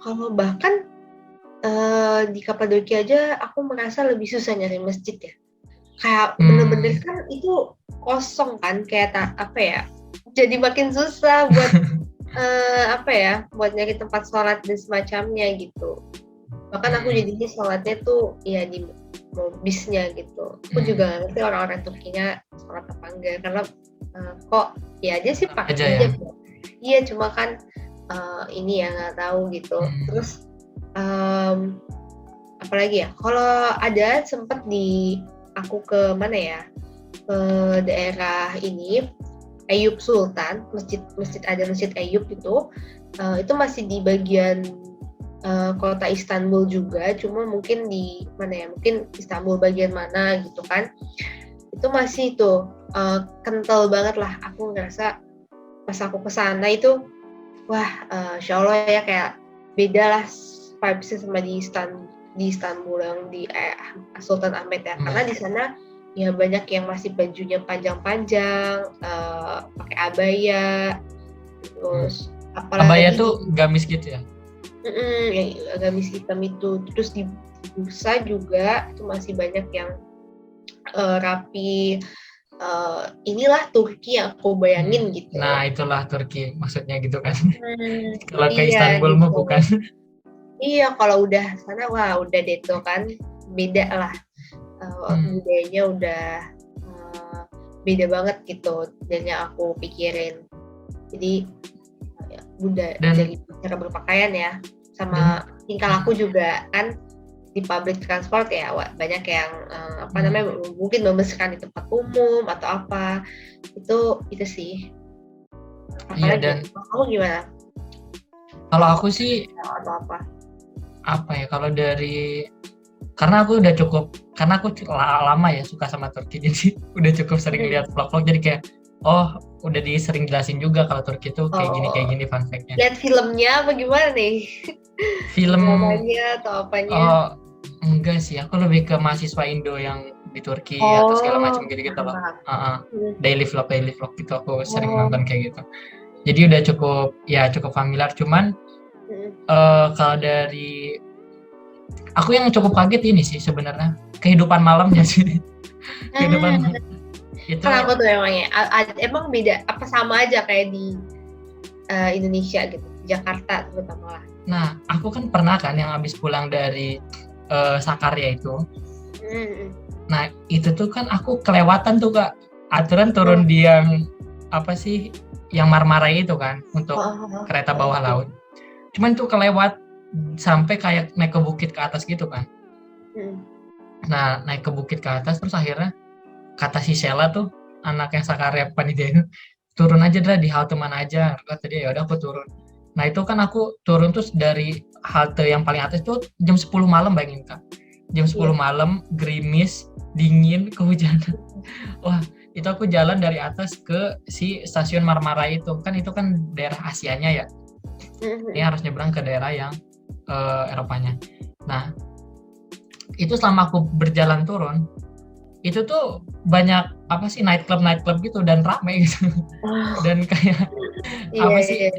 Kalau bahkan di Kapadokia aja aku merasa lebih susah nyari masjid ya. Kayak bener-bener kan itu kosong kan, kayak apa ya, jadi makin susah buat apa ya, buat nyari tempat sholat dan semacamnya gitu. Bahkan aku jadinya sholatnya tuh ya di bisnya gitu. Aku juga ngerti orang-orang Turkinya sholat apa enggak, karena kok ya aja sih pakai Aja ya. hijab ya. Iya, cuma kan ini ya nggak tahu gitu. Terus apalagi ya, kalau ada sempet di aku ke mana ya, ke daerah ini Eyüp Sultan, ada masjid Eyüp itu masih di bagian kota Istanbul juga, cuma mungkin di mana ya, mungkin Istanbul bagian mana gitu kan, itu masih tuh kental banget lah. Aku ngerasa pas aku kesana itu wah, insya Allah ya kayak beda lah vibes-nya sama di Istanbul yang di Sultan Ahmed ya, karena di sana ya banyak yang masih bajunya panjang-panjang, pakai abaya, terus abaya tuh gamis gitu ya? Yang gamis hitam itu, terus di bursa juga itu masih banyak yang rapi. Inilah Turki yang aku bayangin gitu. Nah itulah Turki maksudnya gitu kan. Kalau ke Iya, Istanbul gitu. mah bukan. Iya, kalau udah sana wah udah deh tuh kan beda lah, budayanya udah beda banget gitu dan yang aku pikirin. Jadi dari cara berpakaian ya, sama tingkah laku juga kan. Di public transport ya banyak yang mungkin membesarkan di tempat umum atau apa, itu sih. Iya, dan kamu gimana? Kalau aku sih atau apa ya, kalau dari karena aku lama ya suka sama Turki, jadi udah cukup sering lihat vlog-vlog, jadi kayak udah sering jelasin juga kalau Turki itu kayak gini fun fact-nya. Lihat filmnya apa gimana nih? Film dramanya atau apanya? Enggak sih, aku lebih ke mahasiswa Indo yang di Turki atau segala macam gitu loh. Daily vlog gitu aku sering nonton kayak gitu. Jadi udah cukup familiar, cuman kalau dari aku yang cukup kaget ini sih sebenarnya kehidupan malamnya sih. Kehidupan itu kenapa tuh emangnya? Emang beda apa sama aja kayak di Indonesia gitu, Jakarta terutama lah. Nah, aku kan pernah kan yang habis pulang dari Sakarya itu. Nah, itu tuh kan aku kelewatan tuh Kak, aturan turun di yang apa sih, yang Marmaray itu kan, untuk kereta bawah laut. Cuman tuh kelewat sampai kayak naik ke bukit ke atas gitu kan. Nah, naik ke bukit ke atas, terus akhirnya kata si Sheila tuh, anak yang Sakarya panitia itu, turun aja dah di halte mana aja. Kata dia, ya udah aku turun. Nah, itu kan aku turun terus dari halte yang paling atas tuh jam 10 malam, bayangin Kak. Jam 10 malam, gerimis, dingin, kehujanan. Wah, itu aku jalan dari atas ke si stasiun Marmaray itu. Kan itu kan daerah Asianya ya. Ini harus nyebrang ke daerah yang Eropanya. Nah, itu selama aku berjalan turun, itu tuh banyak nightclub gitu dan rame gitu. Dan kayak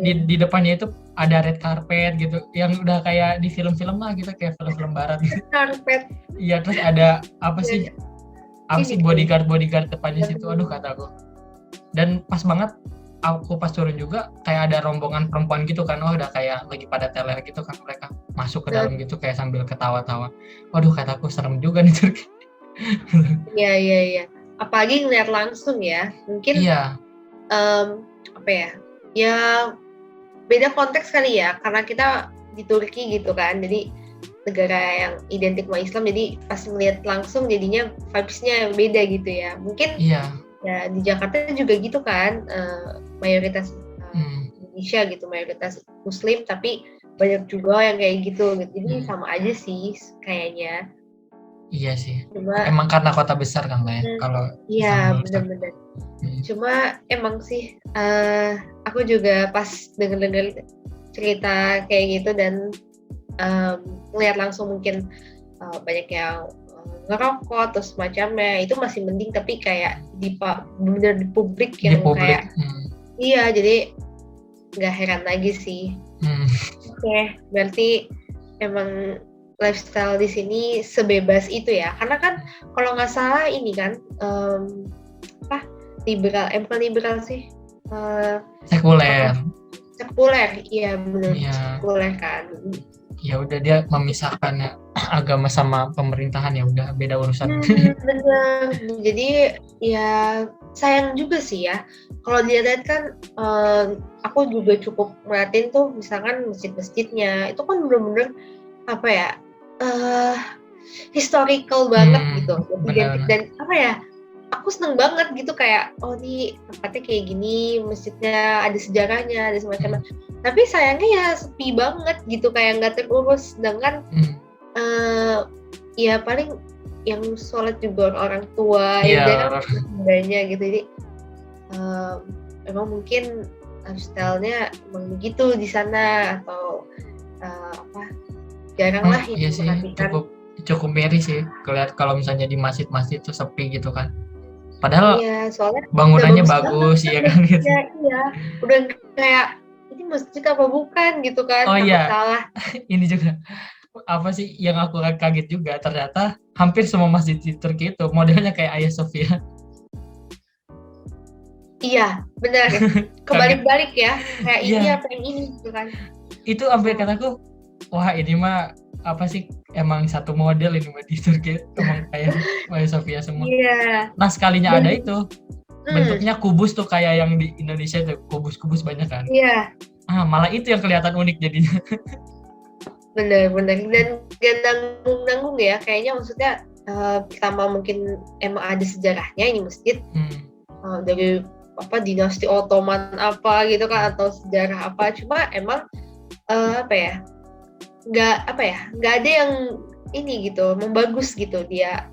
di depannya itu ada red carpet gitu, yang udah kayak di film-film lah gitu, kayak film-film barat gitu. Carpet. Iya, terus ada bodyguard depannya situ. Aduh, kataku. Dan pas banget aku pas turun juga kayak ada rombongan perempuan gitu kan, udah kayak lagi pada teler gitu kan, mereka masuk ke dalam gitu kayak sambil ketawa-tawa. Waduh, kataku serem juga nih Turki. Iya. Apalagi ngeliat langsung ya, mungkin ya beda konteks kali ya, karena kita di Turki gitu kan, jadi negara yang identik sama Islam, jadi pas ngeliat langsung jadinya vibes-nya beda gitu ya. Mungkin ya di Jakarta juga gitu kan, mayoritas Indonesia gitu, mayoritas Muslim, tapi banyak juga yang kayak gitu. Jadi sama aja sih kayaknya. Iya sih. Emang karena kota besar kan lah ya. Kalau iya, benar-benar. Cuma emang sih aku juga pas denger cerita kayak gitu dan ngeliat langsung mungkin banyak yang ngerokok atau semacamnya, itu masih mending, tapi kayak bener di publik yang kayak iya, jadi nggak heran lagi sih. Oke, berarti emang lifestyle di sini sebebas itu ya, karena kan kalau nggak salah ini kan liberal, bukan liberal sih, eh, Sekuler. sekuler, iya benar, Iya. sekuler kan. Ya udah dia memisahkan agama sama pemerintahan, ya udah beda urusan. Benar. Jadi ya sayang juga sih ya. Kalau dilihat kan, aku juga cukup merhatiin tuh, misalkan masjid-masjidnya itu kan bener-bener apa ya, eh historical banget gitu, identik, Benar. dan apa ya, aku seneng banget gitu kayak, oh nih tempatnya kayak gini, masjidnya ada sejarahnya, ada semacamnya. Tapi sayangnya ya sepi banget gitu, kayak nggak terurus. Sedangkan ya paling yang sholat juga orang tua, yang jarang bedanya gitu. Jadi emang mungkin style-nya emang begitu di sana, atau jarang lah yang Iya sih, diperhatikan. cukup miris sih kelihat kalau misalnya di masjid-masjid tuh sepi gitu kan. Padahal Iya, soalnya bangunannya udah bagus ya kan gitu. Iya, udah kayak ini masjid apa bukan gitu kan, Oh takut iya, salah. ini juga apa sih yang aku kaget juga, ternyata hampir semua masjid di Turki itu modelnya kayak Hagia Sophia. Iya, benar. Kebalik-balik ya, kayak ini Iya, apa yang ini gitu kan. itu sampai kataku, wah ini mah apa sih, emang satu model ini mah di Turki, emang kayak Hagia Sophia semua. Iya. Nah sekalinya ada itu bentuknya kubus tuh kayak yang di Indonesia tuh, kubus-kubus banyak kan. Iya, Malah itu yang kelihatan unik jadinya. benar-benar, dan gak nanggung-nanggung ya, kayaknya maksudnya pertama mungkin emang ada sejarahnya ini masjid, dari dinasti Ottoman apa gitu kan, atau sejarah apa, cuma emang nggak ada yang ini gitu membagus gitu dia,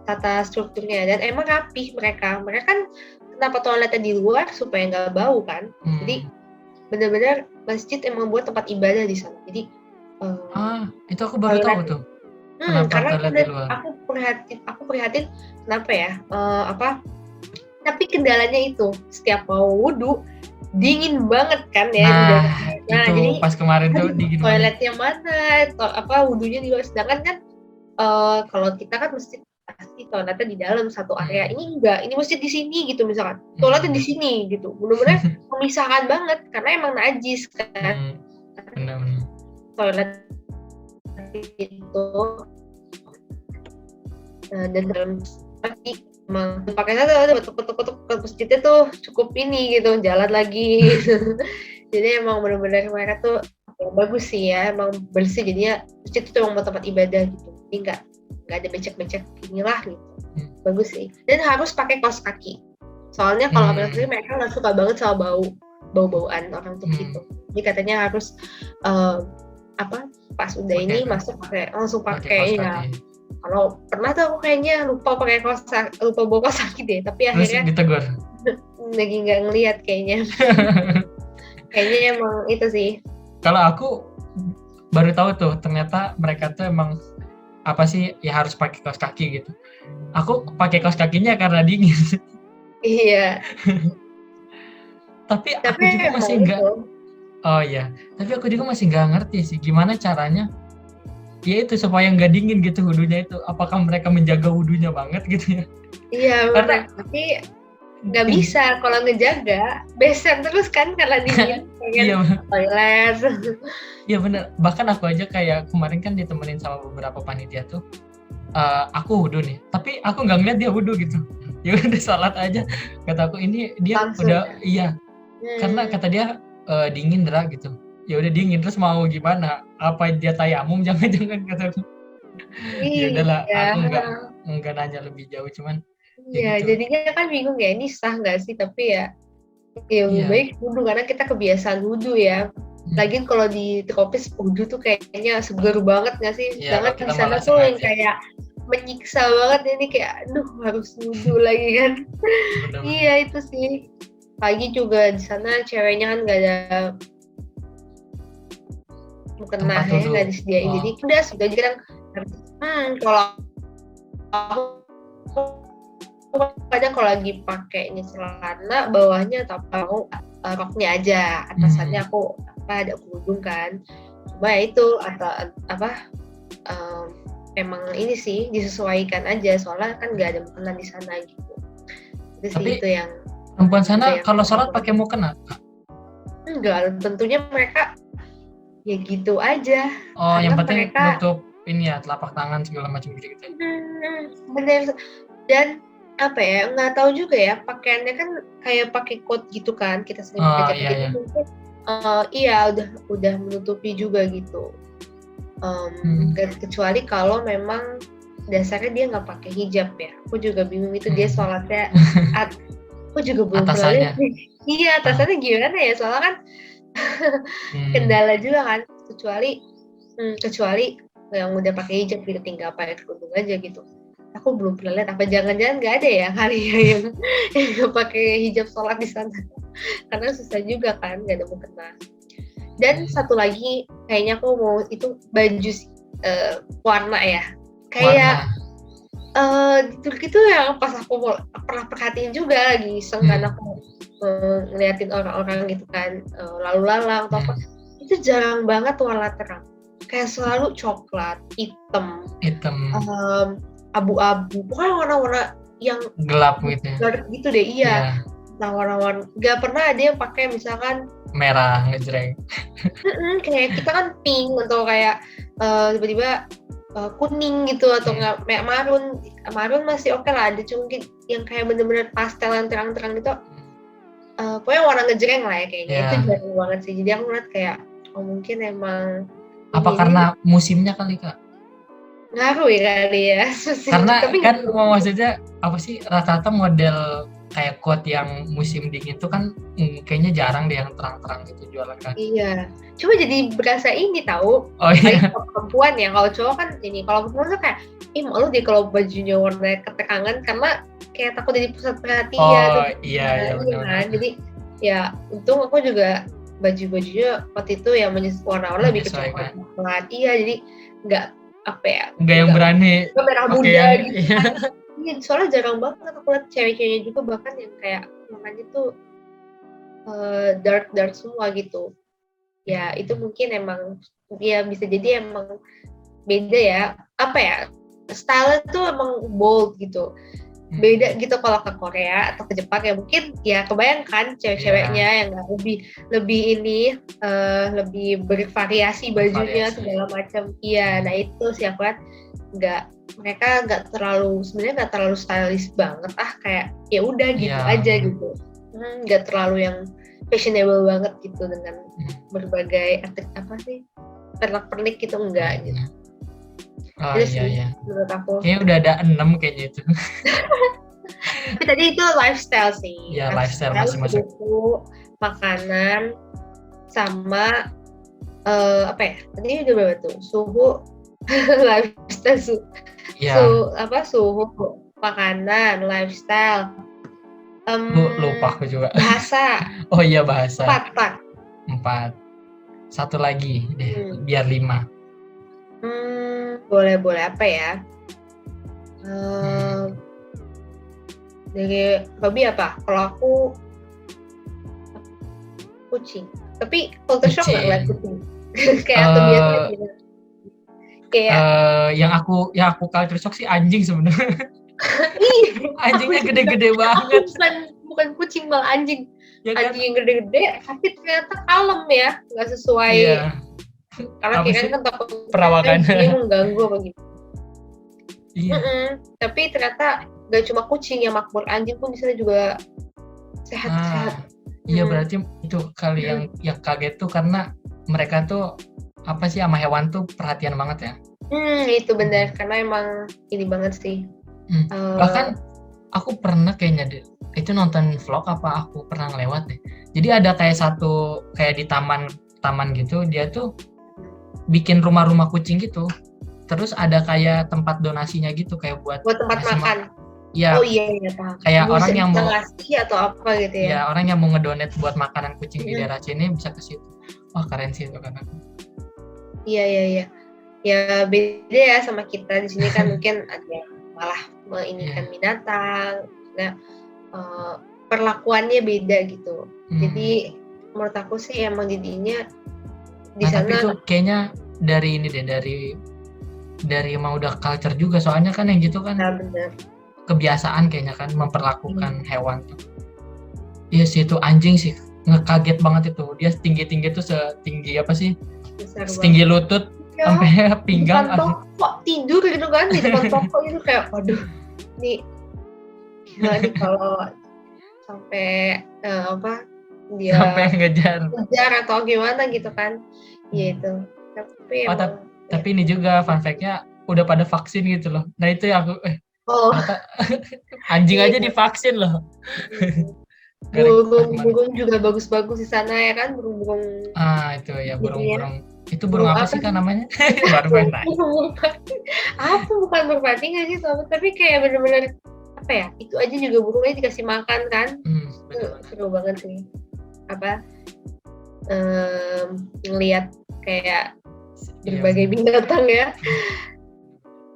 tata strukturnya, dan emang rapih mereka kan, kenapa toiletnya di luar supaya nggak bau kan. Jadi benar-benar masjid emang buat tempat ibadah di sana. Jadi itu aku baru tahu tuh. Kenapa karena toilet di luar? aku prihatin kenapa ya, tapi kendalanya itu setiap mau wudhu dingin banget kan ya. Itu jadi pas kemarin tuh dingin banget. toiletnya mana, wudhunya di luar. Sedangkan kan kalau kita kan masjid pasti toiletnya di dalam satu area. Ini enggak, ini masjid di sini gitu misalkan, toiletnya di sini gitu, bener-bener memisahkan banget karena emang najis kan. Benar-benar. Toilet itu dan dalam pasti emang pakainya tuh ketuk-ketuk ke masjidnya tuh cukup ini gitu, jalan lagi gitu. Jadi emang benar-benar mereka tuh bagus sih ya, emang bersih, jadinya masjid itu emang buat tempat ibadah gitu. Jadi nggak ada becek-becek inilah gitu. Bagus sih, dan harus pakai kaos kaki. Soalnya kalau apalagi mereka nggak suka banget sama bau-bauan orang tuh gitu. Jadi katanya harus pas udah ini masuk langsung pakai ya. Kalau pernah tuh aku kayaknya lupa bawa kaos kaki deh, tapi akhirnya ditegur. Lagi nggak ngelihat kayaknya. Kayaknya emang itu sih. Kalau aku baru tahu tuh ternyata mereka tuh emang apa sih ya harus pakai kaos kaki gitu. Aku pakai kaos kakinya karena dingin. Iya. Tapi aku juga masih nggak. Oh iya, tapi aku juga masih nggak ngerti sih gimana caranya. Ya itu supaya nggak dingin gitu wudhunya itu. Apakah mereka menjaga wudhunya banget gitu ya? Iya, karena tapi nggak bisa kalau ngejaga, beser terus kan karena dingin. Iya. Toilet. Iya benar. Bahkan aku aja kayak kemarin kan ditemenin sama beberapa panitia tuh. Aku wudhu nih, tapi aku nggak ngeliat dia wudhu gitu. Ya udah salat aja. Kata aku ini dia langsung, udah iya. Karena kata dia dingin Dra gitu. Ya udah dingin, terus mau gimana? Apa dia tayamum? Jangan kata aku. Ya udahlah, aku nggak nanya lebih jauh, cuman iya gitu. Jadinya kan bingung ya, ini sah nggak sih? Tapi ya lebih baik wudhu karena kita kebiasaan wudhu ya. Lagian kalau di tropis wudhu tuh kayaknya seger banget nggak sih? Sedangkan di sana tuh yang kayak menyiksa banget, ini kayak aduh harus wudhu lagi kan. Iya itu sih. Pagi juga di sana ceweknya kan nggak ada mukena ya, nggak disediain. Jadi udah sudah aja kan. Kalau aku kadang kalau lagi pakai ini celana bawahnya atau roknya aja, atasannya aku ada kerudung kan. Cuma ya itu atau emang ini sih disesuaikan aja, soalnya kan nggak ada mukena di sana gitu. Itu sih itu yang Perempuan sana Ada yang kalau sholat pakai mukena? enggak, tentunya mereka ya gitu aja. Oh, Karena yang penting mereka nutup ini ya, telapak tangan segala macam gitu. bener. Dan apa ya, nggak tahu juga ya, pakaiannya kan kayak pakai coat gitu kan, kita sering Oh, pakai jaket iya, itu iya. mungkin iya udah menutupi juga gitu. Kecuali kalau memang dasarnya dia nggak pakai hijab ya. Aku juga bingung itu dia sholatnya. Aku juga belum pernah lihat Atasannya. sih. Iya, atasannya gimana ya? Soalnya kan kendala juga kan. Kecuali yang udah pakai hijab gitu, tinggal pakai kerudung aja gitu. Aku belum pernah lihat. Apa jangan-jangan nggak ada ya kali ya yang nggak pakai hijab sholat di sana? Karena susah juga kan, nggak ada mukena. Dan satu lagi kayaknya aku mau itu baju warna ya, kayak di Turki tuh yang pas aku pernah perhatiin juga lagi iseng kan aku ngeliatin orang-orang gitu kan lalu lalang atau apa, itu jarang banget warna terang, kayak selalu coklat, hitam, abu-abu, pokoknya warna-warna yang gelap gitu ya. gitu deh. Iya. Nah, warna-warna nggak pernah ada yang pakai misalkan merah ngejreng. Kayak kita kan pink atau kayak tiba-tiba kuning gitu atau nggak kayak marun masih oke lah, ada cuma yang kayak bener-bener pastel yang terang-terang gitu, pokoknya warna ngejreng lah ya kayaknya. Itu jarang banget sih, jadi aku ngeliat kayak mungkin emang apa karena musimnya kali Kak? Ngaruh ya kali ya. Karena tapi kan maksudnya apa sih, rata-rata model kayak coat yang musim dingin itu kan kayaknya jarang deh yang terang-terang gitu jualan kan. Iya, cuma jadi berasa ini tahu. Oh iya. Kalau perempuan ya, kalau cowok kan ini, kalau perempuan tuh kayak malu deh kalau bajunya warna keterangan karena kayak takut jadi pusat perhatian. Oh iya benar. Kan? Jadi ya untung aku juga baju-bajunya waktu itu yang warna-warna lebih ke coklat. Iya, jadi nggak apa ya, nggak yang berani merah muda yang, gitu kan. Iya, soalnya jarang banget aku lihat cewek-ceweknya juga bahkan yang kayak makanya tuh dark semua gitu. Ya itu mungkin emang ya bisa jadi emang beda ya, apa ya, style tuh emang bold gitu, beda gitu. Kalau ke Korea atau ke Jepang ya mungkin ya kebayangkan cewek-ceweknya yang lebih ini lebih bervariasi bajunya segala macam. Iya, nah itu sih aku lihat mereka sebenarnya nggak terlalu stylish banget kayak ya udah gitu aja gitu, nggak terlalu yang fashionable banget gitu dengan berbagai apa sih pernak-pernik gitu, enggak gitu. Oh iya. Menurut aku kayaknya udah ada 6 kayaknya itu. Tapi tadi itu lifestyle sih. Ya, lifestyle masing-masing. Suhu, makanan, sama apa ya? Tadi udah berapa tuh? Suhu, lifestyle, suhu, makanan, lifestyle. Lupa aku juga. Bahasa. Oh iya, bahasa. 4. Satu lagi deh, biar 5. Boleh apa ya? Dari Robi apa? Kalau aku kucing. Tapi culture shock nggak ngeliat kucing. Kayak aku biasa gitu. Kayak yang aku culture shock sih anjing sebenarnya. Anjingnya gede-gede banget. Bukan kucing, malah anjing. Ya anjing yang gede-gede, tapi ternyata kalem ya, nggak sesuai. Karena kira kan takut perawakannya mengganggu apa gitu. Iya. Tapi ternyata gak cuma kucing yang makmur, anjing pun di sana juga sehat-sehat. Iya, berarti itu kali yang kaget tuh karena mereka tuh apa sih sama hewan tuh perhatian banget ya. Itu benar, karena emang ini banget sih. Bahkan aku pernah kayaknya itu nonton vlog apa aku pernah ngelewat deh. Jadi ada kayak di taman gitu, dia tuh bikin rumah-rumah kucing gitu. Terus ada kayak tempat donasinya gitu, kayak buat tempat makan. Ya, oh iya paham. Kayak orang yang mau ngasih atau apa gitu ya. Ya, orang yang mau ngedonate buat makanan kucing di daerah sini bisa ke situ. Wah, keren sih itu kan. Iya. Ya beda ya sama kita di sini kan mungkin ada yang malah menginginkan binatang. Nah, perlakuannya beda gitu. Jadi menurut aku sih emang jadinya di sana. Tapi itu kayaknya dari ini deh, dari emang udah culture juga, soalnya kan yang gitu kan. Nah, bener. Kebiasaan kayaknya kan memperlakukan hewan tuh. Iya sih itu anjing sih, ngekaget banget itu. Dia tinggi-tinggi tuh setinggi apa sih? Besar Setinggi banget. lutut Ya, sampai di pinggang. depan toko tidur gitu kan, di depan toko itu kayak, waduh, nih gila nih kalau sampai dia Sampai ngejar. ngejar atau gimana gitu kan, gitu. Tapi Oh, emang ya. tapi ini juga fun fact-nya udah pada vaksin gitu loh. Nah itu yang aku Oh ternyata anjing aja iya, divaksin loh. Gimana? burung juga bagus-bagus di sana ya kan, burung-burung Itu ya ininya. burung-burung. Itu burung Burung apa apa sih kan sih? namanya? Baru main. Burung merpati. Apa bukan merpati nggak sih sobat? Tapi kayak bener-bener apa ya? Itu aja juga burungnya dikasih makan kan? Benar-benar. Seru banget sih. Apa? Ngelihat kayak Iya berbagai benar. binatang ya.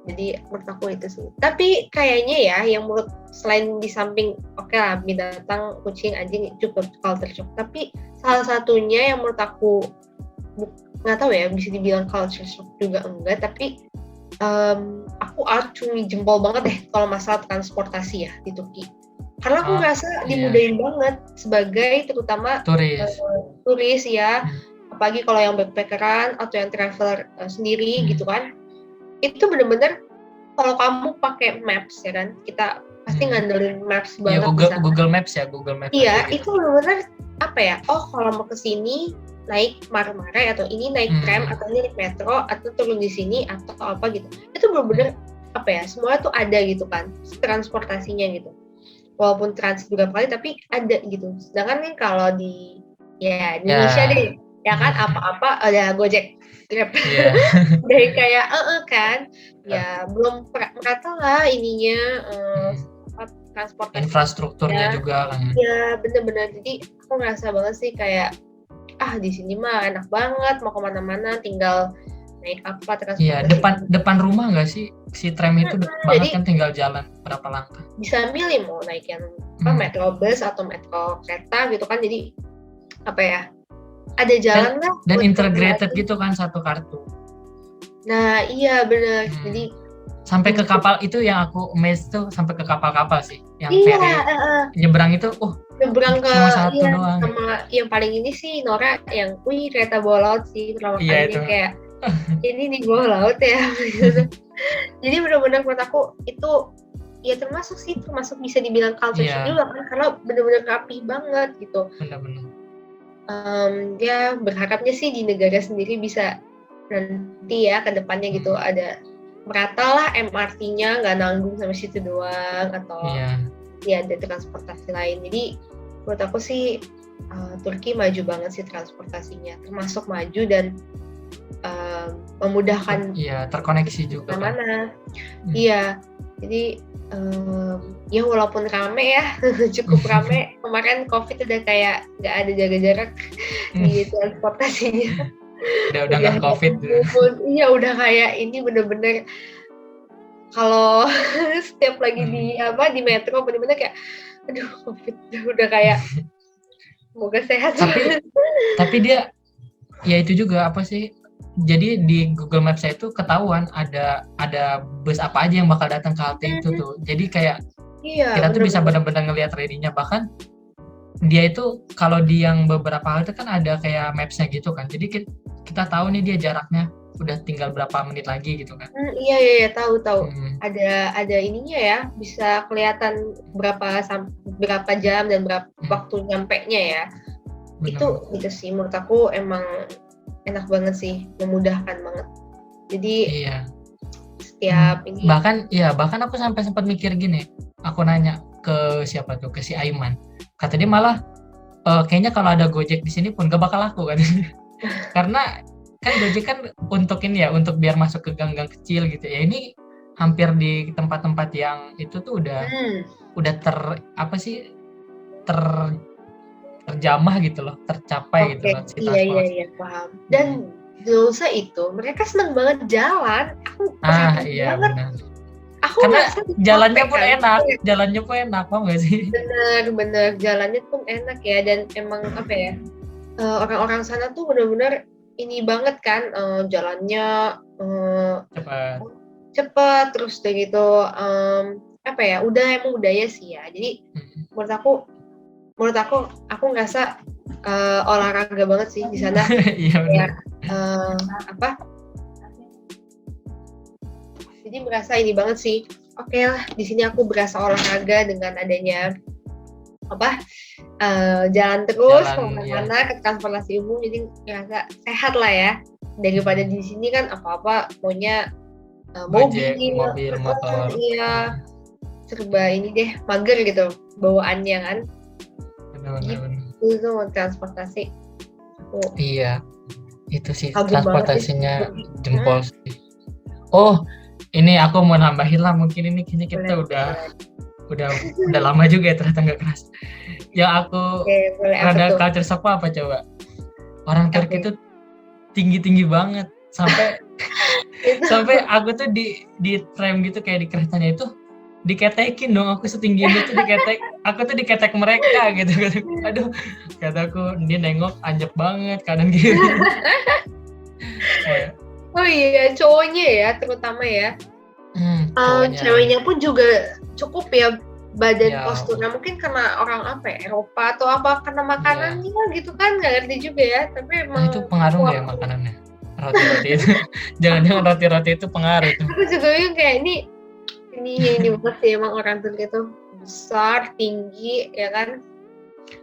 Jadi menurut aku itu sih. Tapi kayaknya ya yang menurut selain di samping oke lah binatang, kucing, anjing cukup culture shock. Tapi salah satunya yang menurut aku nggak tahu ya bisa dibilang culture shock juga enggak. Tapi aku acungi jempol banget deh kalau masalah transportasi ya di Turki. Karena aku ngerasa Iya. dimudahin banget sebagai terutama Turis. turis ya. Hmm. Apalagi kalau yang backpackeran atau yang traveler sendiri gitu Hmm. kan. Itu bener-bener kalau kamu pakai Maps ya kan, kita pasti ngandelin Maps Ya banget di sana. Google Maps ya, Google Maps aja Iya, gitu. itu benar-benar apa ya? Oh, kalau mau ke sini naik Marmaray atau ini naik tram atau ini naik metro atau turun di sini atau apa gitu. Itu benar-benar apa ya? Semua tuh ada gitu kan, transportasinya gitu. Walaupun transit beberapa kali tapi ada gitu. Sedangkan kan kalau di Indonesia deh, ya kan apa-apa ada Gojek, Grab. Iya. Dari kayak kan ya belum merata lah ininya transportasi Infrastrukturnya juga kan. ya bener-bener. Jadi aku ngerasa banget sih kayak di sini mah enak banget mau kemana-mana tinggal naik apa transportasi. Iya, depan rumah nggak sih si tram itu deket banget Jadi kan, tinggal jalan berapa langkah. bisa milih mau naik yang metro bus atau metro kereta gitu kan, jadi apa ya ada jalan lah dan buat integrated koordinasi. gitu kan satu kartu. Nah iya bener. Jadi sampai ke kapal itu yang aku amazed tuh, sampai ke kapal-kapal sih yang iya, ferry nyebrang itu nyebrang ke cuma satu doang. sama yang paling ini sih Nora yang kereta bawah laut sih pertama Iya kalinya itu. kayak ini di bawah laut ya. Jadi benar-benar menurut aku itu ya termasuk bisa dibilang culture shock juga kan, karena benar-benar rapih banget gitu. Benar-benar. Ya berharapnya sih di negara sendiri bisa nanti ya ke depannya gitu ada merata lah MRT-nya, nggak nanggung sama situ doang atau ya ada transportasi lain. Jadi menurut aku sih Turki maju banget sih transportasinya, termasuk maju dan memudahkan. Iya, terkoneksi juga kan. Mana? Iya. Jadi ya walaupun rame ya, cukup rame. Kemarin COVID udah kayak nggak ada jaga jarak di transportasinya. Udah nggak COVID. Iya udah kayak ini bener-bener kalau setiap lagi di metro bener-bener kayak aduh COVID udah kayak semoga sehat. Tapi dia ya itu juga apa sih? Jadi di Google Maps itu ketahuan ada bus apa aja yang bakal datang ke halte itu tuh. Jadi kayak kita tuh bisa benar-benar ngelihat ready-nya. Bahkan dia itu kalau di yang beberapa halte kan ada kayak maps-nya gitu kan. Jadi kita tahu nih dia jaraknya udah tinggal berapa menit lagi gitu kan. Iya tahu. Ada ininya ya, bisa kelihatan berapa jam dan berapa waktu nyampe-nya ya. Benar. Itu sih menurut aku emang enak banget sih, memudahkan banget. Jadi setiap ini bahkan aku sampai sempat mikir gini, aku nanya ke siapa tuh, ke si Aiman, kata dia malah kayaknya kalau ada Gojek di sini pun gak bakal laku kan. Karena kan Gojek kan untuk ini ya, untuk biar masuk ke gang-gang kecil gitu ya. Ini hampir di tempat-tempat yang itu tuh udah terjamah gitu loh, tercapai gitu loh. Iya paham. Dan dosa itu mereka seneng banget jalan. Aku iya banget. benar. Aku karena jalannya pun enak, paham gak sih? Bener jalannya pun enak ya, dan emang apa ya, orang-orang sana tuh benar-benar ini banget kan, jalannya cepet terus udah gitu apa ya, udah emang budaya sih ya. Jadi menurut aku menurut aku ngerasa olahraga banget sih di sana. Iya benar. Apa? Jadi merasa ini banget sih. Oke lah, di sini aku berasa olahraga dengan adanya jalan terus kemana-mana ke transportasi umum, jadi ngerasa sehat lah ya. Daripada di sini kan apa-apa maunya mobil, motor. Iya, serba ini deh, mager gitu bawaannya kan. Benar. Itu mau transportasi. Iya, itu sih Agung transportasinya jempol sih. Oh, ini aku mau nambahin lah, mungkin ini kayaknya kita udah lama juga ya ternyata nggak keras. Yang aku rada culture shock apa coba? Orang Turki itu tinggi banget sampai aku tuh di tram gitu kayak di keretanya itu diketekin dong, aku setinggi ini tuh aku tuh diketek mereka gitu. Aduh, kataku dia nengok anjep banget kadang gitu. Oh iya, cowoknya ya terutama ya. Ceweknya pun juga cukup ya badan posturnya, mungkin karena orang Eropa atau apa, karena makanannya gitu kan, nggak ngerti juga ya, tapi emang itu pengaruh nggak ya makanannya, roti-roti itu? Jangan-jangan roti-roti itu pengaruh itu. Aku juga kayak ini banget sih, emang orang Turki itu besar, tinggi ya kan.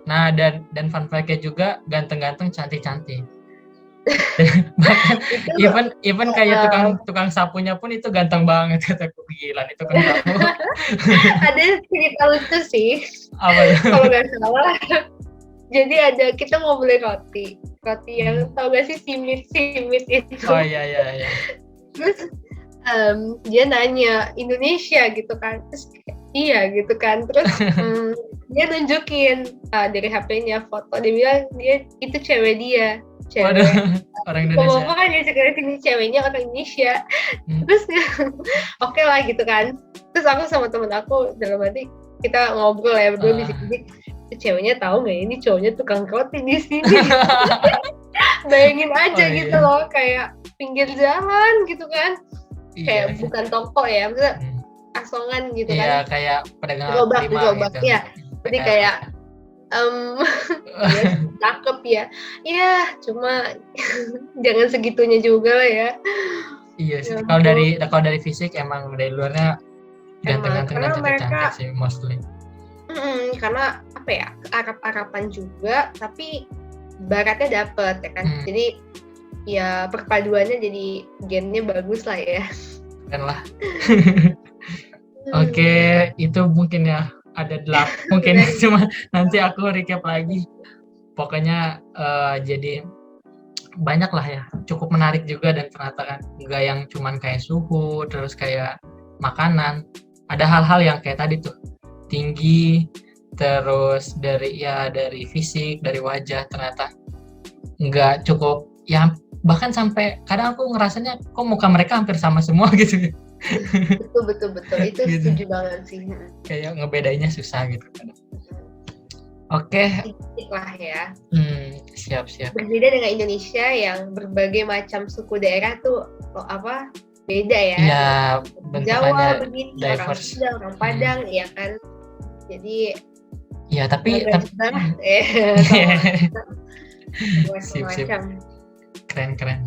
Nah, dan fun fact-nya juga ganteng-ganteng, cantik-cantik. Bahkan even kayak tukang sapunya pun itu ganteng banget, kataku. Gila itu kan sapu. Ada cerita lucu sih. Apa kalau nggak salah, jadi kita mau beli roti yang tau gak sih simit itu. Oh iya. Terus dia nanya Indonesia gitu kan, terus iya gitu kan, terus dia nunjukin dari HP-nya foto, dia bilang dia itu cewek dia. Waduh, orang Indonesia. Kan dia sekarang ini ceweknya orang Indonesia. Terus oke lah gitu kan. Terus aku sama temen aku dalam hati kita ngobrol ya berdua di sini. Ceweknya tahu nggak ini cowoknya tukang roti di sini. Bayangin aja gitu loh, kayak pinggir jalan gitu kan. Kayak bukan toko ya, maksudnya asongan gitu kan. Iya, kayak pedagang gerobak gitu. Ya. Jadi kayak ya, cakep ya. Iya, cuma jangan segitunya juga lah ya. Iya sih. Kalau dari fisik emang dari luarnya ganteng-ganteng dan cantik-cantik sih mostly. Karena apa ya, Arab-Araban juga, tapi baratnya dapet ya kan. Jadi ya perpaduannya jadi gennya bagus lah ya. Keren lah. Oke, itu mungkin ya. Ada 8 mungkin cuma nanti aku recap lagi. Pokoknya jadi banyak lah ya, cukup menarik juga, dan ternyata kan nggak yang cuman kayak suhu terus kayak makanan, ada hal-hal yang kayak tadi tuh tinggi, terus dari fisik, dari wajah, ternyata nggak cukup ya, bahkan sampai kadang aku ngerasanya kok muka mereka hampir sama semua gitu. Betul itu gitu. Setuju banget sih, kayak ngebedainnya susah gitu kan. Oke. Lah ya. Siap. Berbeda dengan Indonesia yang berbagai macam suku daerah tuh beda ya. Iya, bentukannya Jawa begini, diverse. orang Padang ya kan. Jadi ya tapi sip. Keren.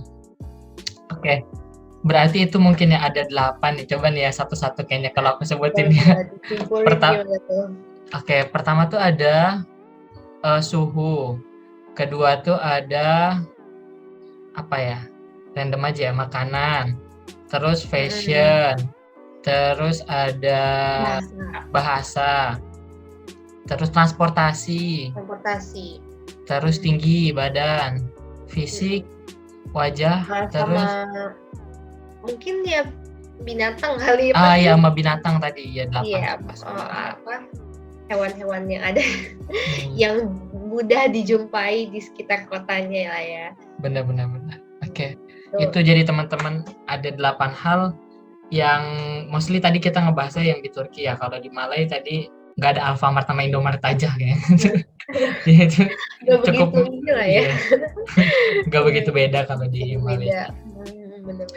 Oke. Berarti itu mungkin ya ada 8 nih. Coba nih ya satu-satu kayaknya kalau aku sebutin ya. Pertama tuh ada suhu. Kedua tuh ada apa ya? Random aja ya, makanan. Terus fashion. Terus ada bahasa. Terus transportasi. Terus tinggi badan, fisik, wajah, terus mungkin ya binatang kali ya. Iya, sama binatang tadi ya 8. Iya, hewan-hewan yang ada yang mudah dijumpai di sekitar kotanya lah ya. Benar. Oke. Itu jadi teman-teman ada 8 hal yang mostly tadi kita ngebahasnya yang di Turki ya. Kalau di Malai tadi nggak ada Alfamart sama Indomaret aja kayaknya. Itu cukup begitu lah ya. Nggak begitu beda kalau di Malai. Benar.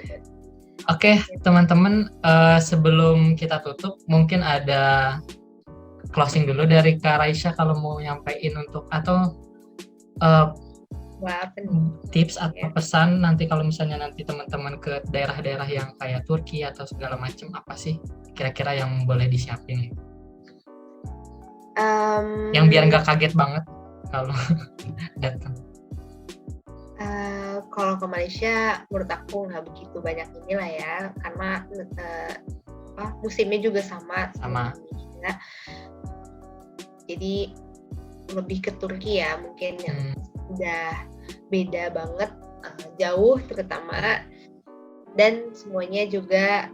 Oke, teman-teman, sebelum kita tutup mungkin ada closing dulu dari Kak Raisya kalau mau nyampein untuk atau uh, Wah, apa nih? tips atau pesan nanti kalau misalnya nanti teman-teman ke daerah-daerah yang kayak Turki atau segala macam, apa sih kira-kira yang boleh disiapin? Yang biar nggak kaget banget kalau datang. Kalau ke Malaysia, menurut aku nggak begitu banyak inilah ya, karena musimnya juga sama. Indonesia. Jadi lebih ke Turki ya, mungkin yang udah beda banget, jauh terutama, dan semuanya juga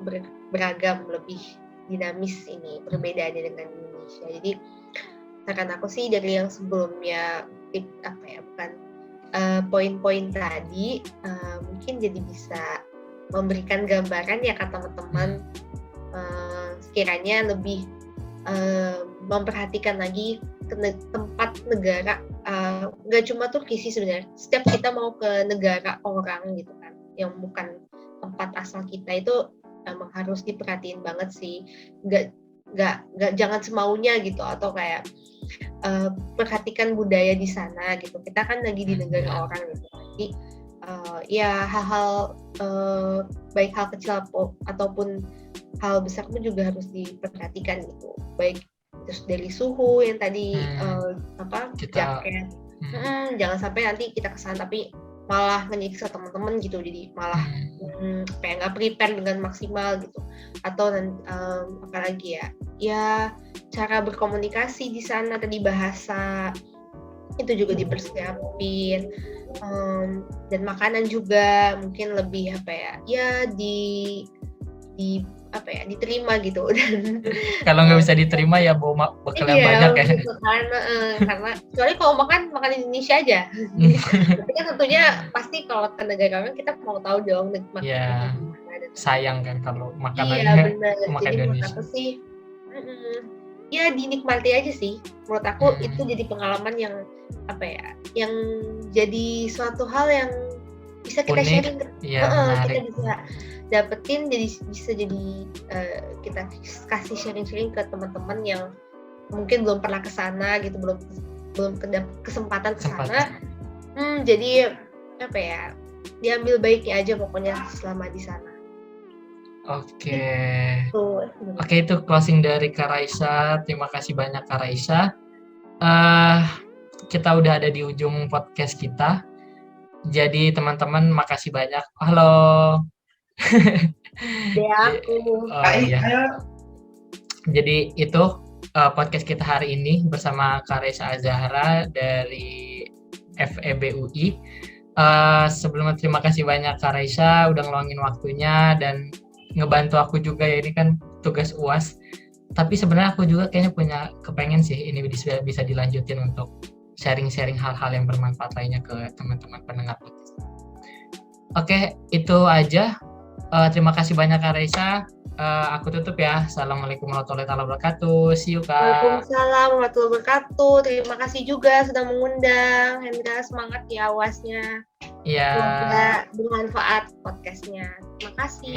beragam, lebih dinamis ini perbedaannya dengan Indonesia. Jadi saran aku sih dari yang sebelumnya poin-poin tadi, mungkin jadi bisa memberikan gambaran ya ke teman-teman, sekiranya lebih memperhatikan lagi tempat negara, nggak cuma Turki sih sebenarnya, setiap kita mau ke negara orang gitu kan, yang bukan tempat asal kita itu emang harus diperhatiin banget sih, nggak jangan semaunya gitu, atau kayak perhatikan budaya di sana gitu. Kita kan lagi di negara orang gitu. Jadi ya hal-hal baik hal kecil ataupun hal besar pun juga harus diperhatikan gitu. Baik terus dari suhu yang tadi jaket. Jangan sampai nanti kita kesana tapi malah menyiksa teman-teman gitu, jadi malah kayak nggak prepare dengan maksimal gitu. Atau apalagi ya cara berkomunikasi di sana, tadi bahasa itu juga dipersiapin, dan makanan juga mungkin lebih diterima gitu. Dan kalau nggak bisa diterima ya bawa bekal yang banyak ya. Gitu, karena kecuali kalau makan Indonesia aja. Tapi kan tentunya pasti kalau ke negara orang kita mau tahu dong ya, sayang kan kalau makanannya makan Indonesia. Menurut aku sih ya dinikmati aja sih. Menurut aku itu jadi pengalaman yang yang jadi suatu hal yang bisa kita sharing, kita bisa dapetin, jadi bisa jadi kita kasih sharing ke teman-teman yang mungkin belum pernah ke sana gitu, belum kesempatan ke sana. Jadi diambil baiknya aja pokoknya selama di sana. Oke, itu closing dari Kak Raisya. Terima kasih banyak Kak Raisya. Kita udah ada di ujung podcast kita. Jadi teman-teman makasih banyak. Halo. Iya. Jadi itu podcast kita hari ini bersama Kak Raisya Azahra dari FEB-UI. Sebelumnya terima kasih banyak Kak Raisya udah ngeluangin waktunya dan ngebantu aku juga ya, ini kan tugas UAS. Tapi sebenarnya aku juga kayaknya kepengen sih ini bisa dilanjutin untuk sharing-sharing hal-hal yang bermanfaat lainnya ke teman-teman pendengar podcast. Oke, itu aja. Terima kasih banyak Kak Raisya. Aku tutup ya. Assalamualaikum warahmatullahi wabarakatuh. See you Kak. Waalaikumsalam warahmatullahi wabarakatuh. Terima kasih juga sudah mengundang. Hendra, semangat ya UAS-nya. Iya. Semoga bermanfaat podcastnya. Terima kasih.